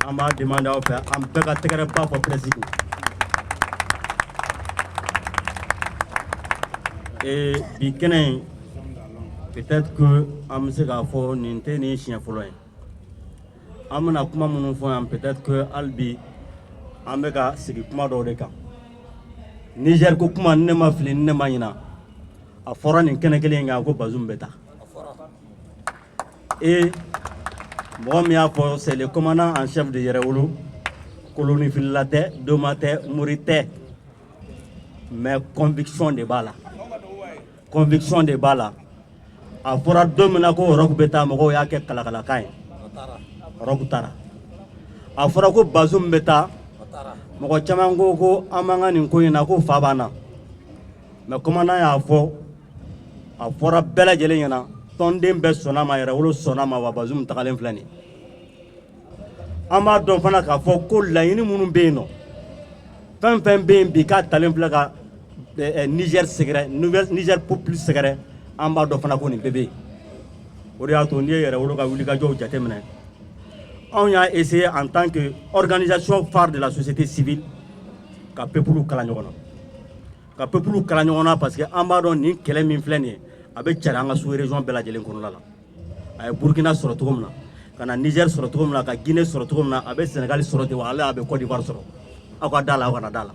an b'a demander aw fɛ an bɛɛ ka tɛgɛrɛ ba fɔ presse kun et bi kɛnɛ in peut-être que an bɛ se k'a fɔ nin tɛ nin siɲɛ fɔlɔ ye an bɛna kuma minnu fɔ yan peut-être que hali bi an bɛ ka sigi kuma dɔw de kan Niger ko kuma ne ma fili ne ma ɲina a fɔra nin kɛnɛ kelen kan ko Bazoum bɛ taa et mɔgɔ min y'a fɔ c'est le commandant en chef de Yɛrɛwolo colonie filila tɛ doma tɛ mori tɛ mais conviction de b'a la conviction de b'a la a fɔra don min na ko Europe bɛ taa mɔgɔw y'a kɛ kalakalakan ye Europe taara a fɔra ko Bazoum bɛ taa mɔgɔ caman ko an man ka nin ko in na ko fa b'an na mais commandant y'a fɔ a fɔra bɛɛ lajɛlen ɲɛna tɔnden bɛɛ sɔnna ma Yɛrɛwolo sɔnna ma wa Bazoum tagalen filɛ nin an b'a dɔn fana k'a fɔ ko laɲini minnu bɛ yen nɔ fɛn fɛn bɛ yen bi k'a talen filɛ ka Niger sɛgɛrɛ Niger peuple sɛgɛrɛ an b'a dɔn fana ko nin bɛɛ bɛ yen o de y'a to n'i ye Yɛrɛwolo ka wulikajɔw jateminɛ anw y'a essayé en tant que organisation phare de la société civile ka peuple kala ɲɔgɔn na ka peuple kala ɲɔgɔn na parce que an b'a dɔn nin kɛlɛ min filɛ nin ye a bɛ cari an ka sous-région bɛɛ lajɛlen kɔnɔna la a ye Burkina sɔrɔ cogo min na ka na Niger sɔrɔ cogo min na ka Guinée sɔrɔ cogo min na a bɛ Sénégal sɔrɔ ten wa ale a bɛ Côte d'Ivoire sɔrɔ aw ka da la aw kana da la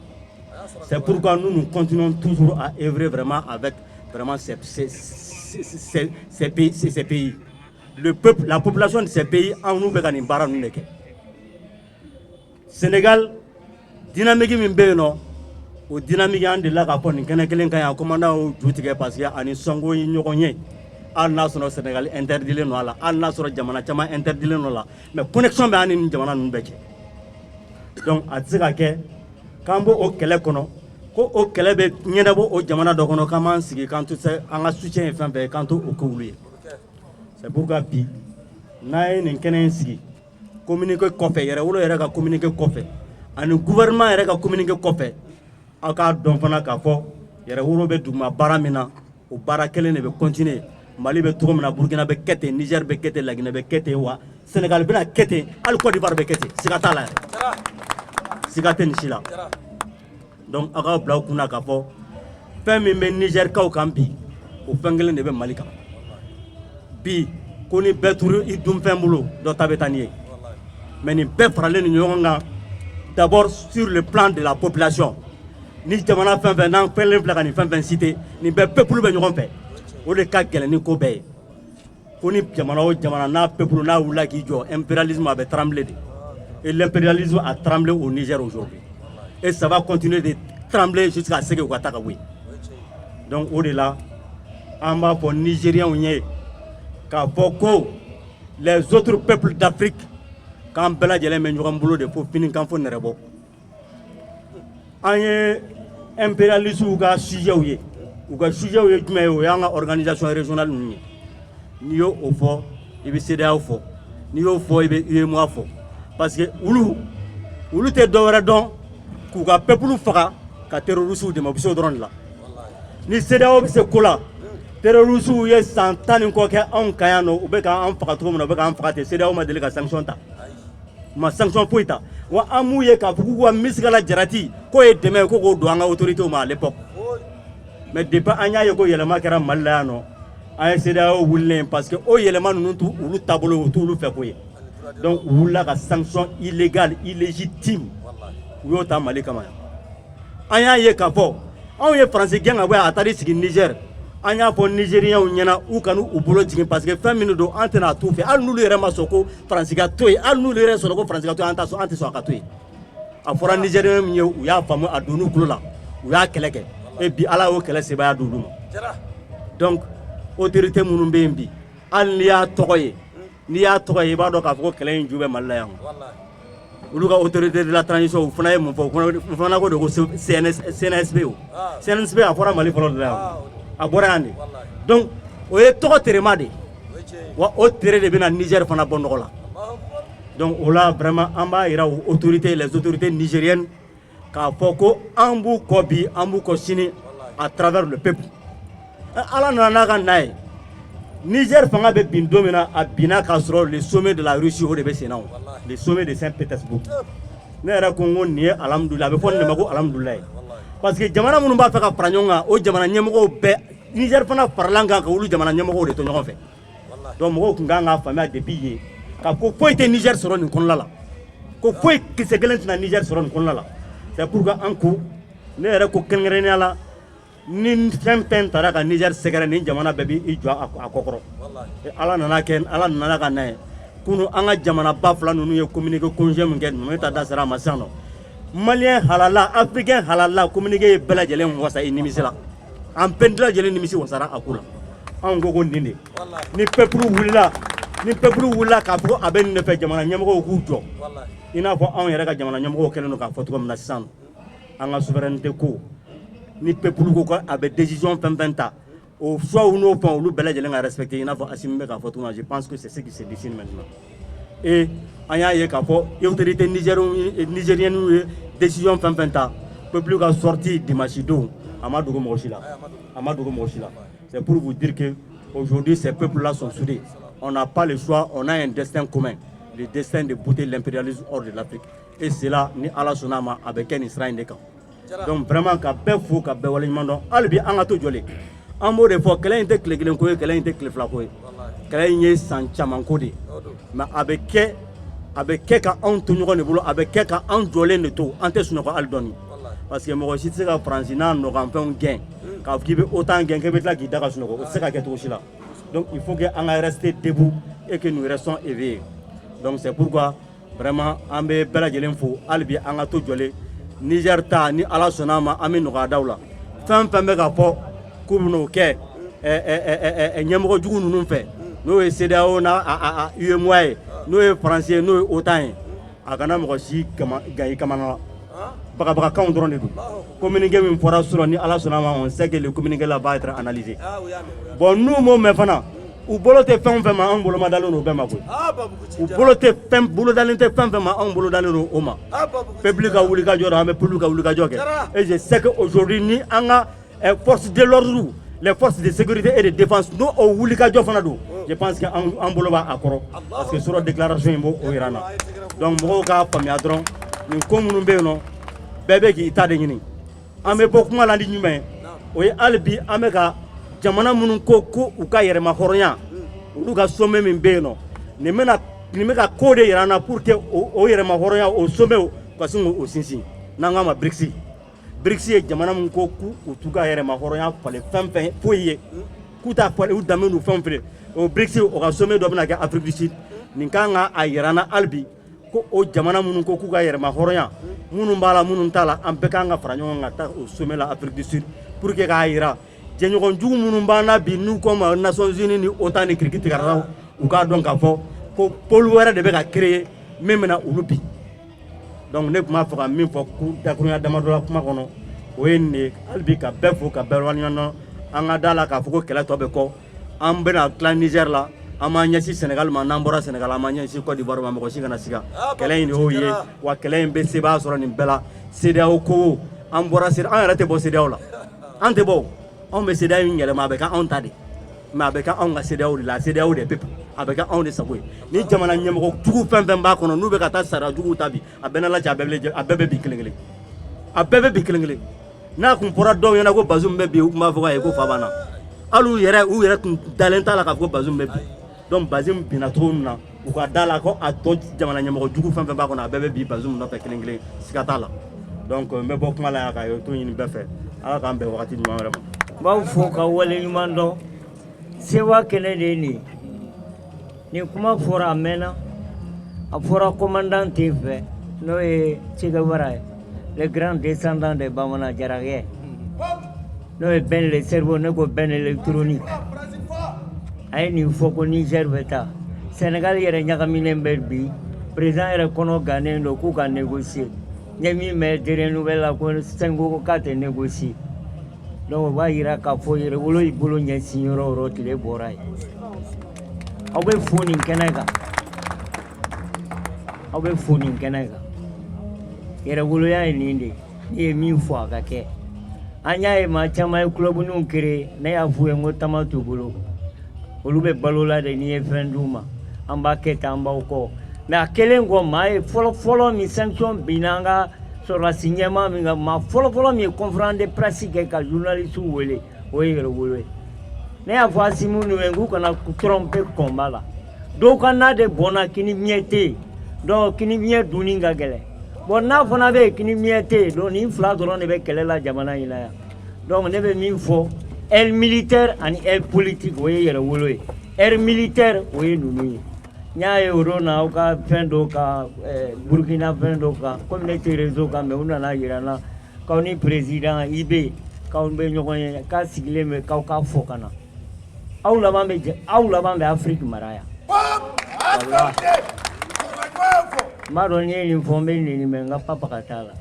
c'est pourquoi nous continuons toujours à œuvrer vraiment avec vraiment ces pays. Le peuple, la population de ces pays en nous bɛ ka nin baara ninnu de kɛ Sénégal dynamique min bɛ yen nɔ o dynamique an delila k'a fɔ nin kɛnɛ kelen kan yan commandant y'o ju tigɛ parce que ani Sonko ye ɲɔgɔn ye hali n'a sɔrɔ Sénégal interdilen don a la hali n'a sɔrɔ jamana caman interdilen don a la mais connexion bɛ an ni nin jamana ninnu bɛɛ cɛ donc a tɛ se ka kɛ k'an b'o kɛlɛ kɔnɔ ko o kɛlɛ bɛ ɲɛnabɔ o jamana dɔ kɔnɔ k'an b'an sigi k'an to se an ka soutien ye fɛn fɛn ye k'an to o k'olu ye. C'est pourquoi bi n'a ye nin kɛnɛ in sigi communiqué kɔfɛ Yɛrɛwolo yɛrɛ ka communiqué kɔfɛ ani gouvernement yɛrɛ ka communiqué kɔfɛ aw k'a dɔn fana k'a fɔ Yɛrɛwolo bɛ duguma baara min na o baara kelen de bɛ continuer Mali bɛ cogo min na Burkina bɛ kɛ ten Niger bɛ kɛ ten Laginɛ bɛ kɛ ten wa Sénégal bɛna kɛ ten hali Côte d'Ivoire bɛ kɛ ten siga t'a la yɛrɛ siga tɛ nin si la donc aw k'a bila aw kunna k'a fɔ fɛn min bɛ Nigerkaw kan bi o fɛn kelen de bɛ Mali kan bi ko ni bɛɛ turu i dunfɛn bolo dɔ ta bɛ taa n'i ye mais nin bɛɛ faralen ni ɲɔgɔn kan d'abord sur le plan de la population ni jamana fɛn fɛn n'an fɛnlen filɛ ka nin fɛn fɛn cité nin bɛɛ peuple bɛ ɲɔgɔn fɛ o de ka gɛlɛn ni ko bɛɛ ye ko ni jamana o jamana n'a peuple n'a wulila k'i jɔ impérialisme a bɛ trembler de et l'impérialisme a tremblé au Niger aujourd'hui et ça va continuer de trembler jusqu'à ce que u ka taa ka bɔ yen donc o de la an b'a fɔ Nigériens ye k'a fɔ ko les autres peuples d'Afrique k'an bɛɛ lajɛlen bɛ ɲɔgɔn bolo de fo fini kan fo nɛrɛbɔ an ye impérialistes ka sujets ye u ka sujets ye jumɛn ye o y'an ka organisation régionale ninnu ye n'i y'o fɔ i bɛ CEDEAO fɔ n'i y'o fɔ i bɛ UEMOA fɔ parce que olu tɛ dɔwɛrɛ dɔn k'u ka peuple faga ka terroristes dɛmɛ u bɛ se o dɔrɔn de la ni CEDEAO bɛ se ko la terroristes ye san 10 ni kɔ kɛ anw kan yan nɔ u bɛ k'an faga cogo min na u bɛ k'an faga ten CEDEAO ma deli ka sanction ta ma sanction foyi ta wa an m'u ye k'a fɔ k'u ka Misigala Jarati k'o ye dɛmɛ ko k'o don an ka autorités ma à l'époque mais depuis an y'a ye ko yɛlɛma kɛra Mali la yan nɔ an ye CEDEAO wulilen parce que o yɛlɛma ninnu tu olu taabolo o t'olu fɛ ko ye donc u wulila ka sanction illégale illégitime u y'o ta Mali kama yan an y'a ye k'a fɔ anw ye Faransi gɛn ka bɔ yan a taara i sigi Niger an y'a fɔ Nigériens ɲɛna u kana u bolo jigin parce que fɛn minnu don an tɛna t'u fɛ hali n'olu yɛrɛ ma sɔn ko Faransi ka to yen hali n'olu yɛrɛ sɔnna ko Faransi ka to yen an tɛ sɔn a ka to yen a fɔra Nigériens min ye u y'a faamu a donn'u tulo la u y'a kɛlɛ kɛ et bi Ala y'o kɛlɛ sebaya d'olu ma donc autorité minnu bɛ yen bi hali n'i y'a tɔgɔ ye i b'a dɔn k'a fɔ ko kɛlɛ in ju bɛ Mali la yan olu ka autorité de la transition u fana ye mun fɔ u fana ko de ko CNSP o CNSP a fɔra Mali fɔlɔ de la yan a bɔra yan de donc o ye tɔgɔ terema de wa o tere de bɛna Niger fana bɔ nɔgɔ la donc o la vraiment an b'a yira les autorités nigériennes k'a fɔ ko an b'u kɔ bi an b'u kɔ sini à travers le peuple Ala nana n'a ka na ye Niger fanga bɛ bin don min na a binna k'a sɔrɔ le sommet de la Russie o de bɛ sen na le sommet de Saint-Pétersbourg ne yɛrɛ ko n ko nin ye alhamdulilah a bɛ fɔ nin de ma ko alhamdulilah parce que jamana minnu b'a fɛ ka fara ɲɔgɔn kan o jamana ɲɛmɔgɔw bɛɛ Niger fana farala kan ka olu jamana ɲɛmɔgɔw de to ɲɔgɔn fɛ donc mɔgɔw tun kan k'a faamuya depuis yen k'a fɔ foyi tɛ Niger sɔrɔ nin kɔnɔna la ko foyi kisɛ kelen tɛna Niger sɔrɔ nin kɔnɔna la c'est pourquoi an ko ne yɛrɛ ko kɛrɛnkɛrɛnnenya la ni fɛn fɛn taara ka Niger sɛgɛrɛ nin jamana bɛɛ b'i jɔ a kɔkɔrɔ Ala nana ka na ye kunu an ka jamana ba fila ninnu ye communiqué conjoint min kɛ ninnu ta da sera a ma sisan nɔ Malien halala Africain halala communiqué ye bɛɛ lajɛlen wasa i nimisi la an bɛɛ lajɛlen nimisi wasara a ko la anw ko nin de ni peuple wulila k'a fɔ a bɛ nin de fɛ jamana ɲɛmɔgɔw k'u jɔ i n'a fɔ anw yɛrɛ ka jamana ɲɛmɔgɔw kɛlen don k'a fɔ cogo min na sisan an ka souveraineté ko ni peuple ko a bɛ décision fɛn fɛn ta o choix n'o fɛn olu bɛɛ lajɛlen ka respecter i n'a fɔ Assimi bɛ k'a fɔ cogo min na je pense que c'est ce qui se dessine maintenant et an y'a ye k'a fɔ autorité nigérienne ye décision fɛn fɛn ta peuple ka sorti dimanche don a ma dogo mɔgɔ si la c'est pour vous dire que aujourd'hui ces peuples là sont soudés on n'a pas le choix on a un destin commun le destin de bouter l'impérialisme hors de l'Afrique et c'est là ni Ala sɔnna a ma a bɛ kɛ nin sira in de kan donc vraiment ka bɛɛ fo ka bɛɛ waleɲuman dɔn hali bi an ka to jɔlen an b'o de fɔ kɛlɛ in tɛ tile kelen ko ye kɛlɛ in tɛ tile fila ko ye kɛlɛ in ye san caman ko de ye mais a bɛ kɛ ka anw to ɲɔgɔn de bolo a bɛ kɛ ka anw jɔlen de to an tɛ sunɔgɔ hali dɔɔni parce que mɔgɔ si tɛ se ka Faransi n'a nɔgɔnfɛnw gɛn k'a fɔ k'i bɛ autant gɛn k'i bɛ tila k'i da ka sunɔgɔ o tɛ se ka kɛ cogo si la donc il faut que an ka rester debout et que nous restons éveillés donc c'est pourquoi vraiment an bɛ bɛɛ lajɛlen fo hali bi an ka to jɔlen Niger ta ni Ala sɔnna a ma an bɛ nɔgɔya d'aw la fɛn fɛn bɛ ka fɔ k'u bɛn'o kɛ ɲɛmɔgɔ jugu ninnu fɛ n'o ye CEDEAO n'a UEMOA ye n'o ye Faransi ye n'o ye OTAN ye a kana mɔgɔ si gan i kamana la bagabagakanw dɔrɔn de don communiqué min fɔra sɔrɔ ni Ala sɔnna a ma on sait que le communiqué là va être analysé bon n'u m'o mɛn fana u bolo tɛ fɛn fɛn ma anw bolo ma dalen don o bɛɛ ma koyi u bolo dalen tɛ fɛn fɛn ma anw bolo dalen don o ma peuple ka wulikajɔ don an bɛ peuple ka wulikajɔ kɛ et je sais que aujourd'hui ni an ka forces de l'ordre les forces de sécurité et de défense n'o o wulikajɔ fana don je pense que an bolo b'a a kɔrɔ parce que sɔrɔ déclaration in b'o yira an na donc mɔgɔw k'a faamuya dɔrɔn nin ko minnu bɛ yen nɔ bɛɛ bɛ k'i ta de ɲini an bɛ bɔ kuma la ni ɲuman ye o ye hali bi an bɛ ka jamana minnu ko u ka yɛrɛma hɔrɔnya olu ka sommet min bɛ yen nɔ nin bɛ ka ko de yira an na pour que o yɛrɛma hɔrɔnya o sommet ka sin k'o sinsin n'an k'a ma BRICS ye jamana min ko k'u t'u ka yɛrɛma hɔrɔnya falen fɛn fɛn foyi ye k'u t'a falen u danbe n'u fɛnw filɛ o BRICS o ka sommet dɔ bɛna kɛ Afrique du Sud nin kan ka a yira an na hali bi ko o jamana minnu ko k'u ka yɛrɛma hɔrɔnya minnu b'a la minnu t'a la an bɛɛ kan ka fara ɲɔgɔn kan ka taa o sommet la Afrique du Sud pour que k'a yira jɛɲɔgɔn jugu minnu b'an na bi n'u ko ma Nations Unies ni OTAN ni kiriki tigɛra u k'a dɔn k'a fɔ ko pôle wɛrɛ de bɛ ka créer min bɛna olu bi donc ne tun b'a fɛ ka min fɔ dakurunya damadɔ la kuma kɔnɔ o ye nin de ye hali bi ka bɛɛ fo ka bɛɛ waleɲuman dɔn an ka da la k'a fɔ ko kɛlɛ tɔ bɛ kɔ an bɛna tila Niger la an m'an ɲɛsin Sénégal ma n'an bɔra Sénégal an m'an ɲɛsin Côte d'Ivoire ma mɔgɔ si kana siga kɛlɛ in de y'o ye wa kɛlɛ in bɛ sebaya sɔrɔ nin bɛɛ la CEDEAO ko an bɔra CEDEAO an yɛrɛ tɛ bɔ CEDEAO la an tɛ bɔ anw bɛ CEDEAO in yɛlɛma a bɛ kɛ anw ta de mais a bɛ kɛ anw ka CEDEAO de la CEDEAO des peuples a bɛ kɛ anw de sago ye ni jamana ɲɛmɔgɔ jugu fɛn fɛn b'a kɔnɔ n'u bɛ ka taa sariya juguw ta bi a bɛɛ n'a lajɛ a bɛɛ bɛ bi kelen kelen a bɛɛ bɛ bi kelen kelen n'a kun fɔra dɔw ɲɛna ko Bazoum bɛ bi u tun b'a fɔ k'a ye ko fa banna hali u yɛrɛ tun dalen t'a la k'a fɔ ko Bazoum bɛ bi donc Bazoum binna cogo min na u ka da la ko a tɔ jamana ɲɛmɔgɔ jugu fɛn fɛn b'a kɔnɔ a bɛɛ bɛ bi Bazoum nɔfɛ kelen kelen siga t'a la donc n bɛ bɔ kuma la yan ka to ɲini bɛɛ fɛ ala k'an bɛn wagati ɲuman wɛrɛ ma. n b'aw fo ka wale ɲuman dɔn sewa kɛnɛ de ye nin nin kuma fɔra a mɛnna a fɔra commandant tɛ fɛ n'o ye Che Guevara ye le grand descendant de Bamana Jarakɛ n'o ye Ben le cerveau ne ko Ben électronique a ye nin fɔ ko Niger bɛ taa Sénégal yɛrɛ ɲagaminen bɛ bi président yɛrɛ kɔnɔ gannen don k'u ka négocier n ye min mɛn dernière nouvelle la ko Senghor ko k'a tɛ négocier donc o b'a yira k'a fɔ yɛrɛwolo y'i bolo ɲɛsin yɔrɔ o yɔrɔ tile bɔra ye aw bɛ fo nin kɛnɛ kan aw bɛ fo nin kɛnɛ kan yɛrɛwoloya ye nin de n'i ye min fɔ a ka kɛ an y'a ye maa caman ye kulɔbuninw créé ne y'a f'u ye n ko tama t'u bolo olu bɛ balo la de n'i ye fɛn d'u ma an b'a kɛ tan an b'aw kɔ mais a kɛlen kɔ maa ye fɔlɔ min sanction binna an ka sɔrɔdasi ɲɛmaa min kan maa fɔlɔ min ye conférence de presse kɛ ka journaliste wele o ye yɛrɛwolo ye ne y'a fɔ Asimu ninnu ye k'u kana tromper combat la dɔw ka na de bɔnna kini miɲɛ tɛ yen donc kini miɲɛ dunni ka gɛlɛn bon n'a fana bɛ yen kini miɲɛ tɛ yen donc nin fila dɔrɔn de bɛ kɛlɛ la jamana in na yan donc ne bɛ min fɔ aile militaire ani aile politique o ye yɛrɛwolo ye aile militaire o ye ninnu ye n y'a ye o don na aw ka fɛn dɔw kan Burkina fɛn dɔw kan komi ne tɛ réseau kan mais u nana yira n na k'aw ni président IB k'aw bɛ ɲɔgɔn ye k'a sigilen bɛ k'aw k'a fɔ ka na aw laban bɛ Afrique mara yan n b'a dɔn n'i ye nin fɔ n bɛ nɛni mɛ n ka papa ka t'a la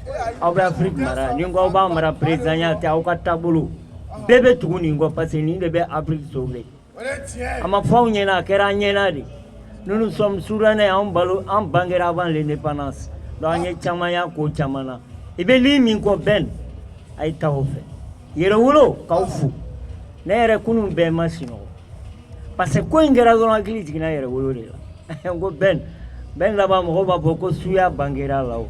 aw bɛ Afrique mara yan ni n ko aw b'a mara présidenya tɛ aw ka taabolo bɛɛ bɛ tugu nin kɔ parce que nin de bɛ Afrique sauver a ma fɔ aw ɲɛna a kɛra an ɲɛna de nous sommes soudanais an bangera avant l'indépendance donc an ye caman y'a ko caman na i bɛ lii min kɔ bɛn a ye taa o fɛ yɛrɛwolo k'aw fo ne yɛrɛ kunun bɛɛ ma sinɔgɔ parce que ko in kɛra dɔrɔn hakili jiginna yɛrɛwolo de la n ko bɛn laban mɔgɔw b'a fɔ ko suya bangera la o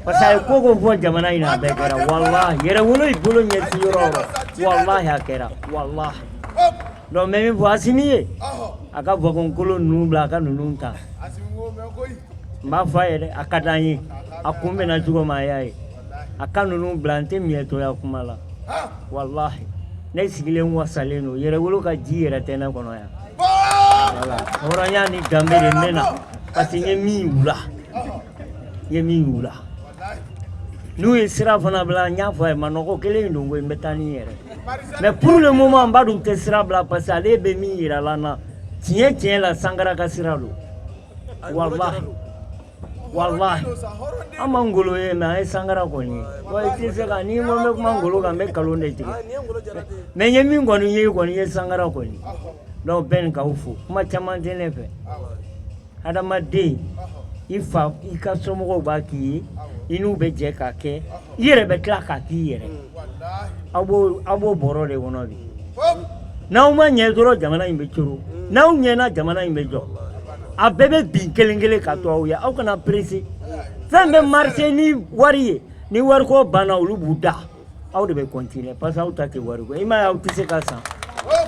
parce que a ye ko fɔ jamana in na a bɛɛ kɛra walahi yɛrɛwolo y'i bolo ɲɛsin yɔrɔ o yɔrɔ walahi a kɛra walahi donc n bɛ min fɔ Asimi ye a ka vagɔnkolo ninnu bila a ka ninnu ta n b'a fɔ a ye dɛ a ka d'an ye a kun bɛna cogo min a y'a ye a ka ninnu bila n tɛ miɲɛtoya kuma la walahi ne sigilen wasalen don yɛrɛwolo ka ji yɛrɛ tɛ ne kɔnɔ yan voilà hɔrɔnya ni danbe de n bɛ na parce que n ye min y'u la n'u ye sira fana bila n y'a fɔ a ye manɔgɔ kelen in don ko n bɛ taa ni yɛrɛ mais pour le moment n b'a dɔn n tɛ sira bila parce que ale bɛ min yira la n na tiɲɛ la Sankara ka sira don wallahi an ma Ngolo ye mais an ye Sankara kɔni ye wa i tɛ se ka ni n ko n bɛ kuma Ngolo kan n bɛ nkalon de tigɛ mais n ye min kɔni ye kɔni n ye Sankara kɔni donc bɛn k'aw fo kuma caman tɛ ne fɛ adamaden i fa i ka somɔgɔw b'a k'i ye i n'u bɛ jɛ k'a kɛ i yɛrɛ bɛ tila k'a k'i yɛrɛ aw b'o bɔrɔ de kɔnɔ bi n'aw ma ɲɛ dɔrɔn jamana in bɛ coro n'aw ɲɛna jamana in bɛ jɔ a bɛɛ bɛ bin kelen kelen ka to aw ye aw kana pressé fɛn bɛ marché ni wari ye ni wariko banna olu b'u da aw de bɛ continuer parce que aw ta tɛ wariko i m'a ye aw tɛ se ka san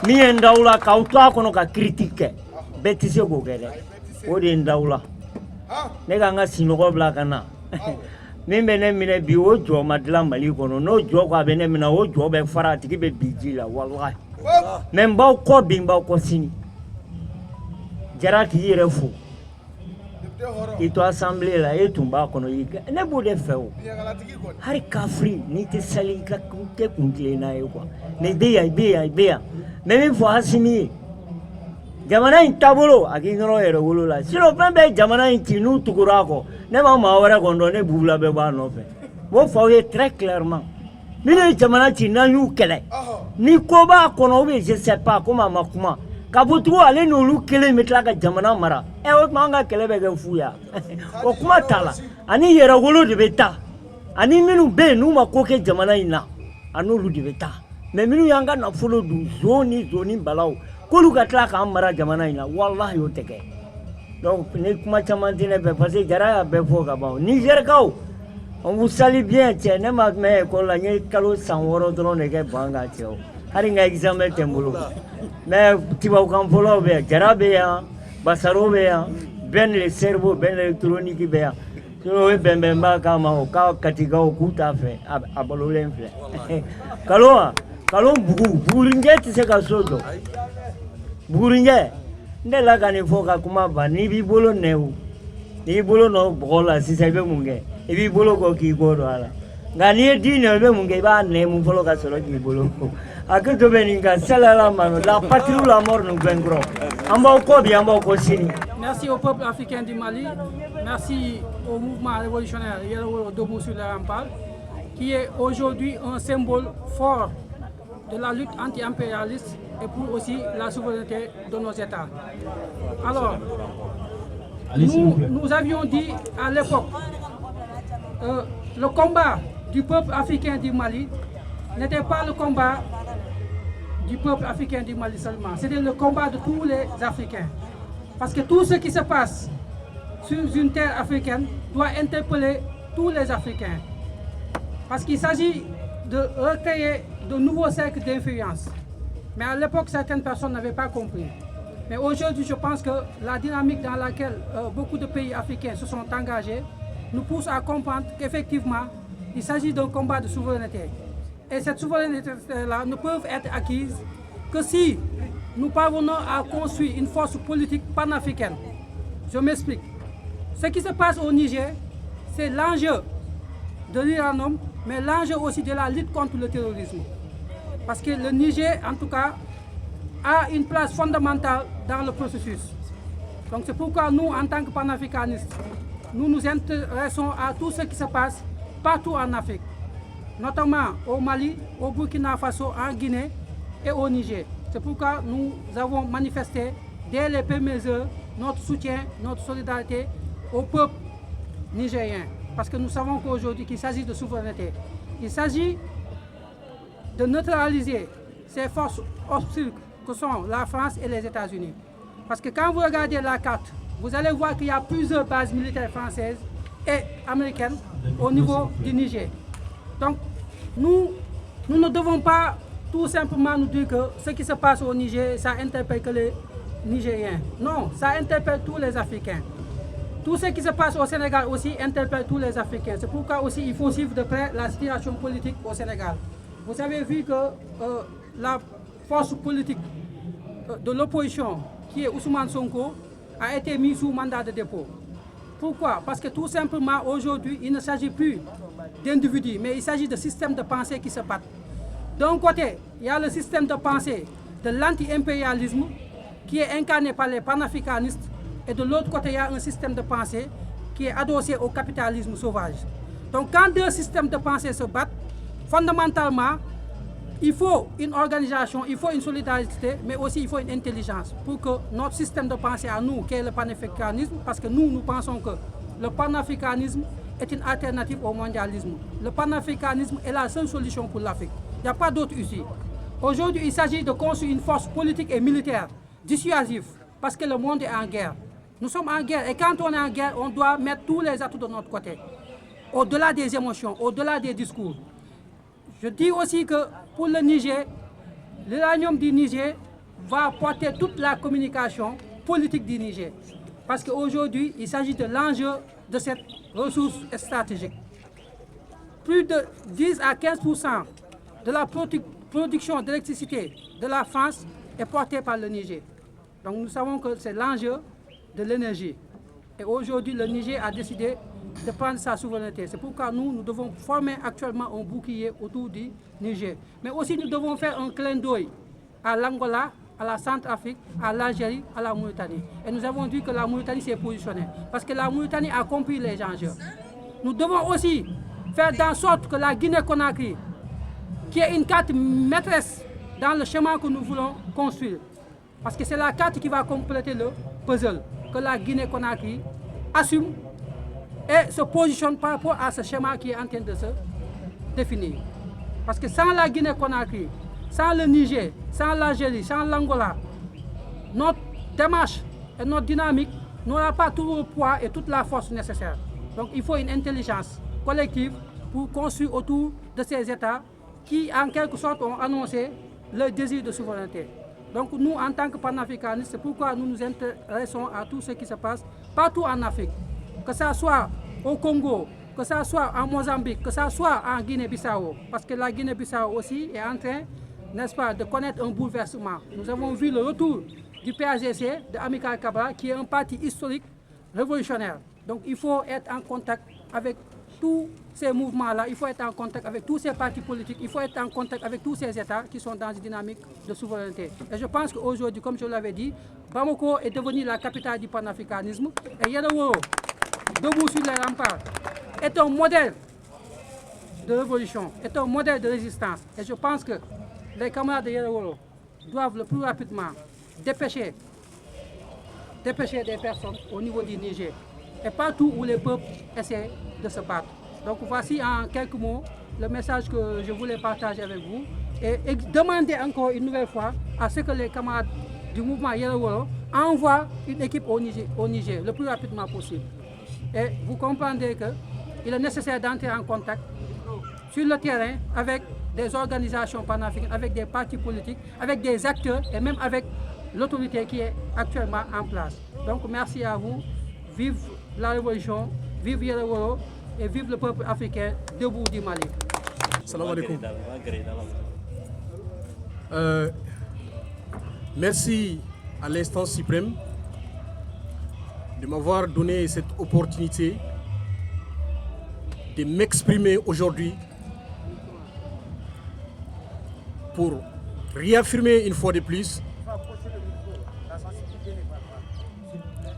min ye n da aw la k'aw to a kɔnɔ ka critique kɛ bɛɛ tɛ se k'o kɛ dɛ o de ye n da aw la ne ka n ka sinɔgɔ bila ka na min bɛ ne minɛ bi o jɔ ma dilan Mali kɔnɔ n'o jɔ ko a bɛ ne minɛ o jɔ bɛ fara a tigi bɛ bi ji la walahi mais n b'aw kɔ bi n b'aw kɔ sini jara k'i yɛrɛ fo i to assemblée la e tun b'a kɔnɔ ne b'o de fɛ o hali kafiri n'i tɛ sali i ka kɛ kuntilenna ye quoi mais i bɛ yan mais min fɔ Asimi ye jamana in taabolo a k'i nɔrɔ yɛrɛwolo la sinon fɛn bɛɛ jamana in ci n'u tugura a kɔ ne ma maa wɛrɛ kɔni dɔn ne bugula bɛɛ b'a nɔfɛ o fɔ aw ye très clairement minnu ye jamana ci n'an y'u kɛlɛ ni ko b'a kɔnɔ ou bien je sais pas komi a ma kuma Kabutu ale n'olu kelen bɛ tila ka jamana mara o tuma an ka kɛlɛ bɛ kɛ fu ya o kuma t'a la ani yɛrɛwolo de bɛ taa ani minnu bɛ yen n'u ma ko kɛ jamana in na a n'olu de bɛ taa mais minnu y'an ka nafolo dun zon ni balaw k'olu ka tila k'an mara jamana in na walahi o tɛ kɛ donc ni kuma caman tɛ ne fɛ parce que Jara y'a bɛɛ fɔ ka ban Nigérikaw on vous salue bien cɛ ne ma mɛn école la n ye kalo san 6 dɔrɔn de kɛ ban ka cɛ o hali n ka examen tɛ n bolo mais tubabukan fɔlaw bɛ yan Jara bɛ yan Basaro bɛ yan Ben le cerveau Ben l'électronique bɛ yan o ye bɛnbɛnba k'a ma o k'a katikaw k'u t'a fɛ a balolen filɛ kalon bugurinjɛ tɛ se ka so jɔ bugurinjɛ n delila ka nin fɔ ka kuma ban n'i b'i bolo nɛ o n'i bolo nɔ bɔgɔ la sisan i bɛ mun kɛ i b'i bolo kɔ k'i kɔ don a la nka n'i ye di nɛ i bɛ mun kɛ i b'a nɛ mun fɔlɔ ka sɔrɔ k'i bolo hakili bɛ nin kan salala mano la patrie ou la mort nous vaincrons an b'aw kɔ bi an b'aw kɔ sini. Merci au peuple africain du Mali, merci au mouvement révolutionnaire Yellow debout sur les remparts, qui est aujourd'hui un symbole fort de la lutte anti-impérialiste et pour aussi la souveraineté de nos États. Alors, nous avions dit à l'époque, le combat du peuple africain du Mali n'était pas le combat du peuple africain du Mali seulement, c'était le combat de tous les Africains. Parce que tout ce qui se passe sur une terre africaine doit interpeller tous les Africains. Parce qu'il s'agit de recréer de nouveaux cercles d'influence. Mais à l'époque, certaines personnes n'avaient pas compris. Mais aujourd'hui, je pense que la dynamique dans laquelle beaucoup de pays africains se sont engagés nous pousse à comprendre qu'effectivement, il s'agit d'un combat de souveraineté. Et cette souveraineté-là ne peut être acquise que si nous parvenons à construire une force politique panafricaine. Je m'explique. Ce qui se passe au Niger, c'est l'enjeu de l'uranium, mais l'enjeu aussi de la lutte contre le terrorisme. Parce que le Niger, en tout cas, a une place fondamentale dans le processus. Donc c'est pourquoi nous, en tant que panafricanistes, nous nous intéressons à tout ce qui se passe partout en Afrique, notamment au Mali, au Burkina Faso, en Guinée et au Niger. C'est pourquoi nous avons manifesté dès les premières heures notre soutien, notre solidarité au peuple nigérien. Parce que nous savons qu'aujourd'hui qu'il s'agit de souveraineté. Il s'agit de neutraliser ces forces obscures que sont la France et les États-Unis. Parce que quand vous regardez la carte, vous allez voir qu'il y a plusieurs bases militaires françaises et américaines au niveau du Niger. Donc nous ne devons pas tout simplement nous dire que ce qui se passe au Niger, ça interpelle que les Nigériens. Non, ça interpelle tous les Africains. Tout ce qui se passe au Sénégal aussi interpelle tous les Africains. C'est pourquoi aussi il faut suivre de près la situation politique au Sénégal. Vous avez vu que la force politique de l'opposition, qui est Ousmane Sonko, a été mise sous mandat de dépôt. Pourquoi? Parce que tout simplement aujourd'hui, il ne s'agit plus d'individus, mais il s'agit de systèmes de pensée qui se battent. D'un côté, il y a le système de pensée de l'anti-impérialisme qui est incarné par les panafricanistes, et de l'autre côté, il y a un système de pensée qui est adossé au capitalisme sauvage. Donc quand deux systèmes de pensée se battent, fondamentalement, il faut une organisation, il faut une solidarité, mais aussi il faut une intelligence pour que notre système de pensée à nous, qui est le panafricanisme, parce que nous pensons que le panafricanisme est une alternative au mondialisme. Le panafricanisme est la seule solution pour l'Afrique. Il n'y a pas d'autre ici. Aujourd'hui, il s'agit de construire une force politique et militaire dissuasive, parce que le monde est en guerre. Nous sommes en guerre, et quand on est en guerre, on doit mettre tous les atouts de notre côté, au-delà des émotions, au-delà des discours. Je dis aussi que pour le Niger, l'uranium du Niger va porter toute la communication politique du Niger. Parce qu'aujourd'hui, il s'agit de l'enjeu de cette ressource stratégique. Plus de 10 à 15% de la production d'électricité de la France est portée par le Niger. Donc nous savons que c'est l'enjeu de l'énergie. Et aujourd'hui, le Niger a décidé de prendre sa souveraineté. C'est pourquoi nous devons former actuellement un bouclier autour du Niger. Mais aussi nous devons faire un clin d'œil à l'Angola, à la Centrafrique, à l'Algérie, à la Mauritanie. Et nous avons dit que la Mauritanie s'est positionnée. Parce que la Mauritanie a compris les enjeux. Nous devons aussi faire en sorte que la Guinée-Conakry, qui est une carte maîtresse dans le chemin que nous voulons construire, Parce que c'est la carte qui va compléter le puzzle que la Guinée-Conakry assume et se positionne par rapport à ce schéma qui est en train de se définir. Parce que sans la Guinée-Conakry, sans le Niger, sans l'Algérie, sans l'Angola, notre démarche et notre dynamique n'aura pas tout le poids et toute la force nécessaire. Donc il faut une intelligence collective pour construire autour de ces États qui, en quelque sorte, ont annoncé leur désir de souveraineté. Donc nous, en tant que panafricanistes, c'est pourquoi nous nous intéressons à tout ce qui se passe partout en Afrique. Que ce soit au Congo, que ce soit en Mozambique, que ce soit en Guinée-Bissau. Parce que la Guinée-Bissau aussi est en train, n'est-ce pas, de connaître un bouleversement. Nous avons vu le retour du PAGC, de Amilcar Cabral, qui est un parti historique révolutionnaire. Donc il faut être en contact avec tous ces mouvements-là, il faut être en contact avec tous ces partis politiques, il faut être en contact avec tous ces États qui sont dans une dynamique de souveraineté. Et je pense qu'aujourd'hui, comme je l'avais dit, Bamako est devenu la capitale du panafricanisme et Yéréworo, debout sur les remparts, est un modèle de révolution, est un modèle de résistance. Et je pense que les camarades de Yéréworo doivent le plus rapidement dépêcher des personnes au niveau du Niger et partout où les peuples essaient de se battre. Donc voici en quelques mots le message que je voulais partager avec vous et demander encore une nouvelle fois à ce que les camarades du mouvement Yéréworo envoient une équipe au Niger le plus rapidement possible. Et vous comprendrez qu'il est nécessaire d'entrer en contact sur le terrain avec des organisations panafricaines, avec des partis politiques, avec des acteurs et même avec l'autorité qui est actuellement en place. Donc merci à vous. Vive la révolution, vive Yéréworo et vive le peuple africain debout du Mali. Salam alaikum. Merci à l'instance suprême de m'avoir donné cette opportunité de m'exprimer aujourd'hui pour réaffirmer une fois de plus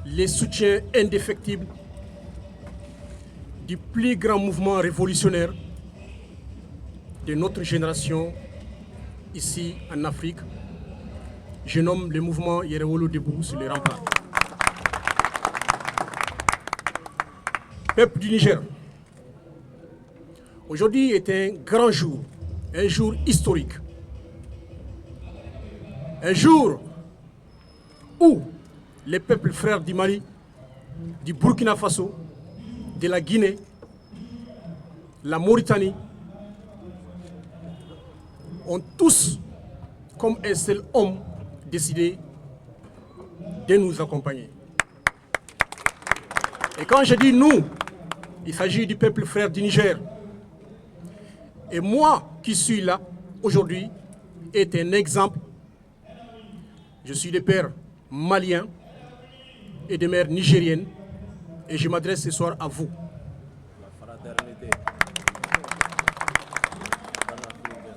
les soutiens indéfectibles du plus grand mouvement révolutionnaire de notre génération ici en Afrique. Je nomme le mouvement Yéréwolo debout sur les remparts. Peuple du Niger, aujourd'hui est un grand jour, un jour historique. Un jour où les peuples frères du Mali, du Burkina Faso, de la Guinée, la Mauritanie, ont tous, comme un seul homme, décidé de nous accompagner. Et quand je dis nous, il s'agit du peuple frère du Niger. Et moi qui suis là aujourd'hui est un exemple. Je suis de père malien et de mère nigérienne et je m'adresse ce soir à vous.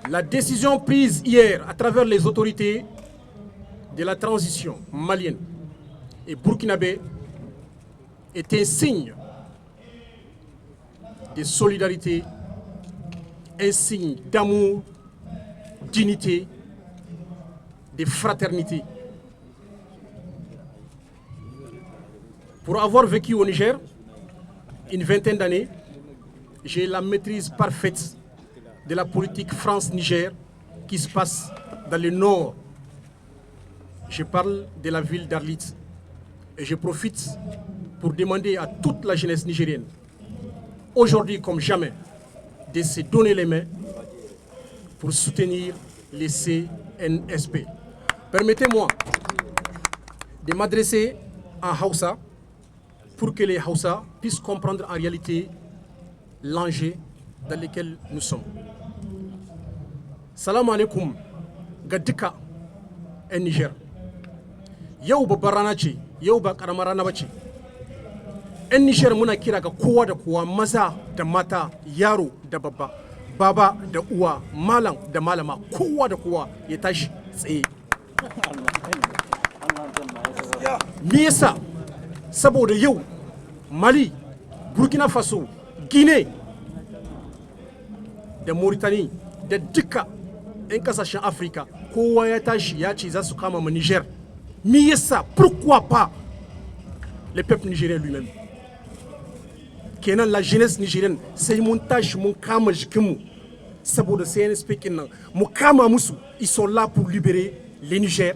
La décision prise hier à travers les autorités de la transition malienne et burkinabé est un signe de solidarité, un signe d'amour, d'unité, de fraternité. Pour avoir vécu au Niger une vingtaine d'années, j'ai la maîtrise parfaite de la politique France-Niger qui se passe dans le nord. Je parle de la ville d'Arlit et je profite pour demander à toute la jeunesse nigérienne, aujourd'hui comme jamais, de se donner les mains pour soutenir les CNSP. Permettez-moi de m'adresser en Hausa pour que les Hausa puissent comprendre en réalité l'enjeu dans lequel nous sommes. Salam alaikum ga duka 'yan Niger. Yau babbar rana ce, yau ba karamar rana ba ce. 'Yan Niger muna kira ga kowa da kowa, maza da mata, yaro da babba, baba da uwa, malam da malama, kowa da kowa ya tashi tsaye. Me yasa? Saboda yau Mali, Burkina Faso, Guinée da Mauritanie da duka 'yan kasashen Afirka kowa ya tashi ya ce za su kama mu Niger Miesa, pourquoi pas le peuple nigérien lui-même? Kenan la jeunesse nigérienne, c'est mon tâche, mon kama jikimu. Sabo de CNSP kenan, mon kama musu, ils sont là pour libérer les Niger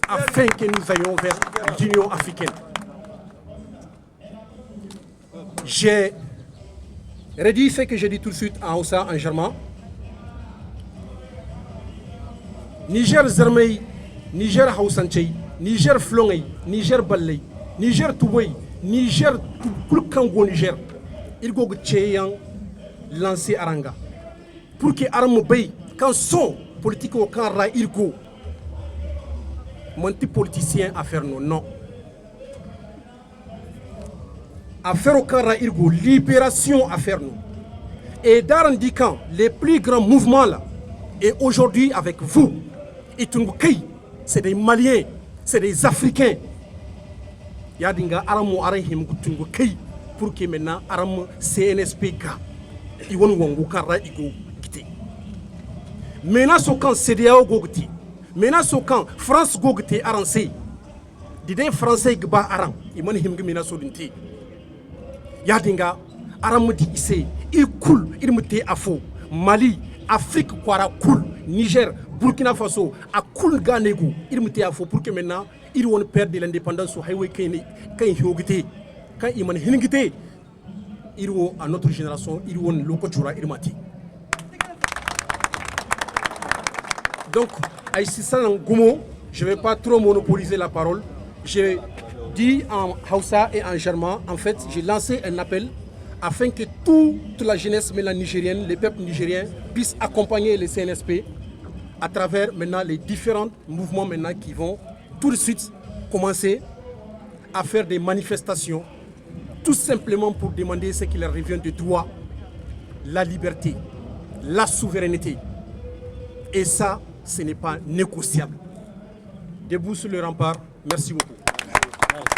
afin que nous ayons vers l'Union africaine. J'ai redit ce que j'ai dit tout de suite en Hausa, en germain. Niger Zermei, Niger Hausanchei, Niger Flongei, Niger Ballei, Niger Touwei, Niger Kulkango Niger. Il go Tcheyan lancé Aranga. Pour que Aramo Bay, quand son politique au Kanra Irgo, mon petit politicien à faire non. Affaire au Kanra Irgo, libération à faire nous. Et d'indiquant les plus grands mouvements là, et aujourd'hui avec vous, c'est des Maliens, c'est des Africains. Yadinga Aramo Arahim Gutungo Kei, pour que maintenant Aramo CNSP ga, Iwan Wango Kanra Igo Gite. Maintenant, ce camp CDAO Gogti, maintenant, ce camp France Gogti Arancé, Didé Français Gba Aram, Iman Himgimina Sodinti. Yadinga Aramo di Isse, il coule, il mete à faux. Mali, Afrique, Kwara cool, Niger, Burkina Faso, à cool Ganego, il mete à faux pour que maintenant, ils vont perdre l'indépendance au highway quand ils m'ont hinigité, ils vont à notre génération, ils vont l'okochura, ils mati. Donc, à Ississan Goumo, je ne vais pas trop monopoliser la parole. J'ai dit en Hausa et en germain, en fait, j'ai lancé un appel afin que toute la jeunesse nigérienne, les peuples nigériens puissent accompagner les CNSP à travers maintenant les différents mouvements maintenant qui vont tout de suite commencer à faire des manifestations tout simplement pour demander ce qui leur revient de droit, la liberté, la souveraineté. Et ça, ce n'est pas négociable. Debout sur le rempart, merci beaucoup.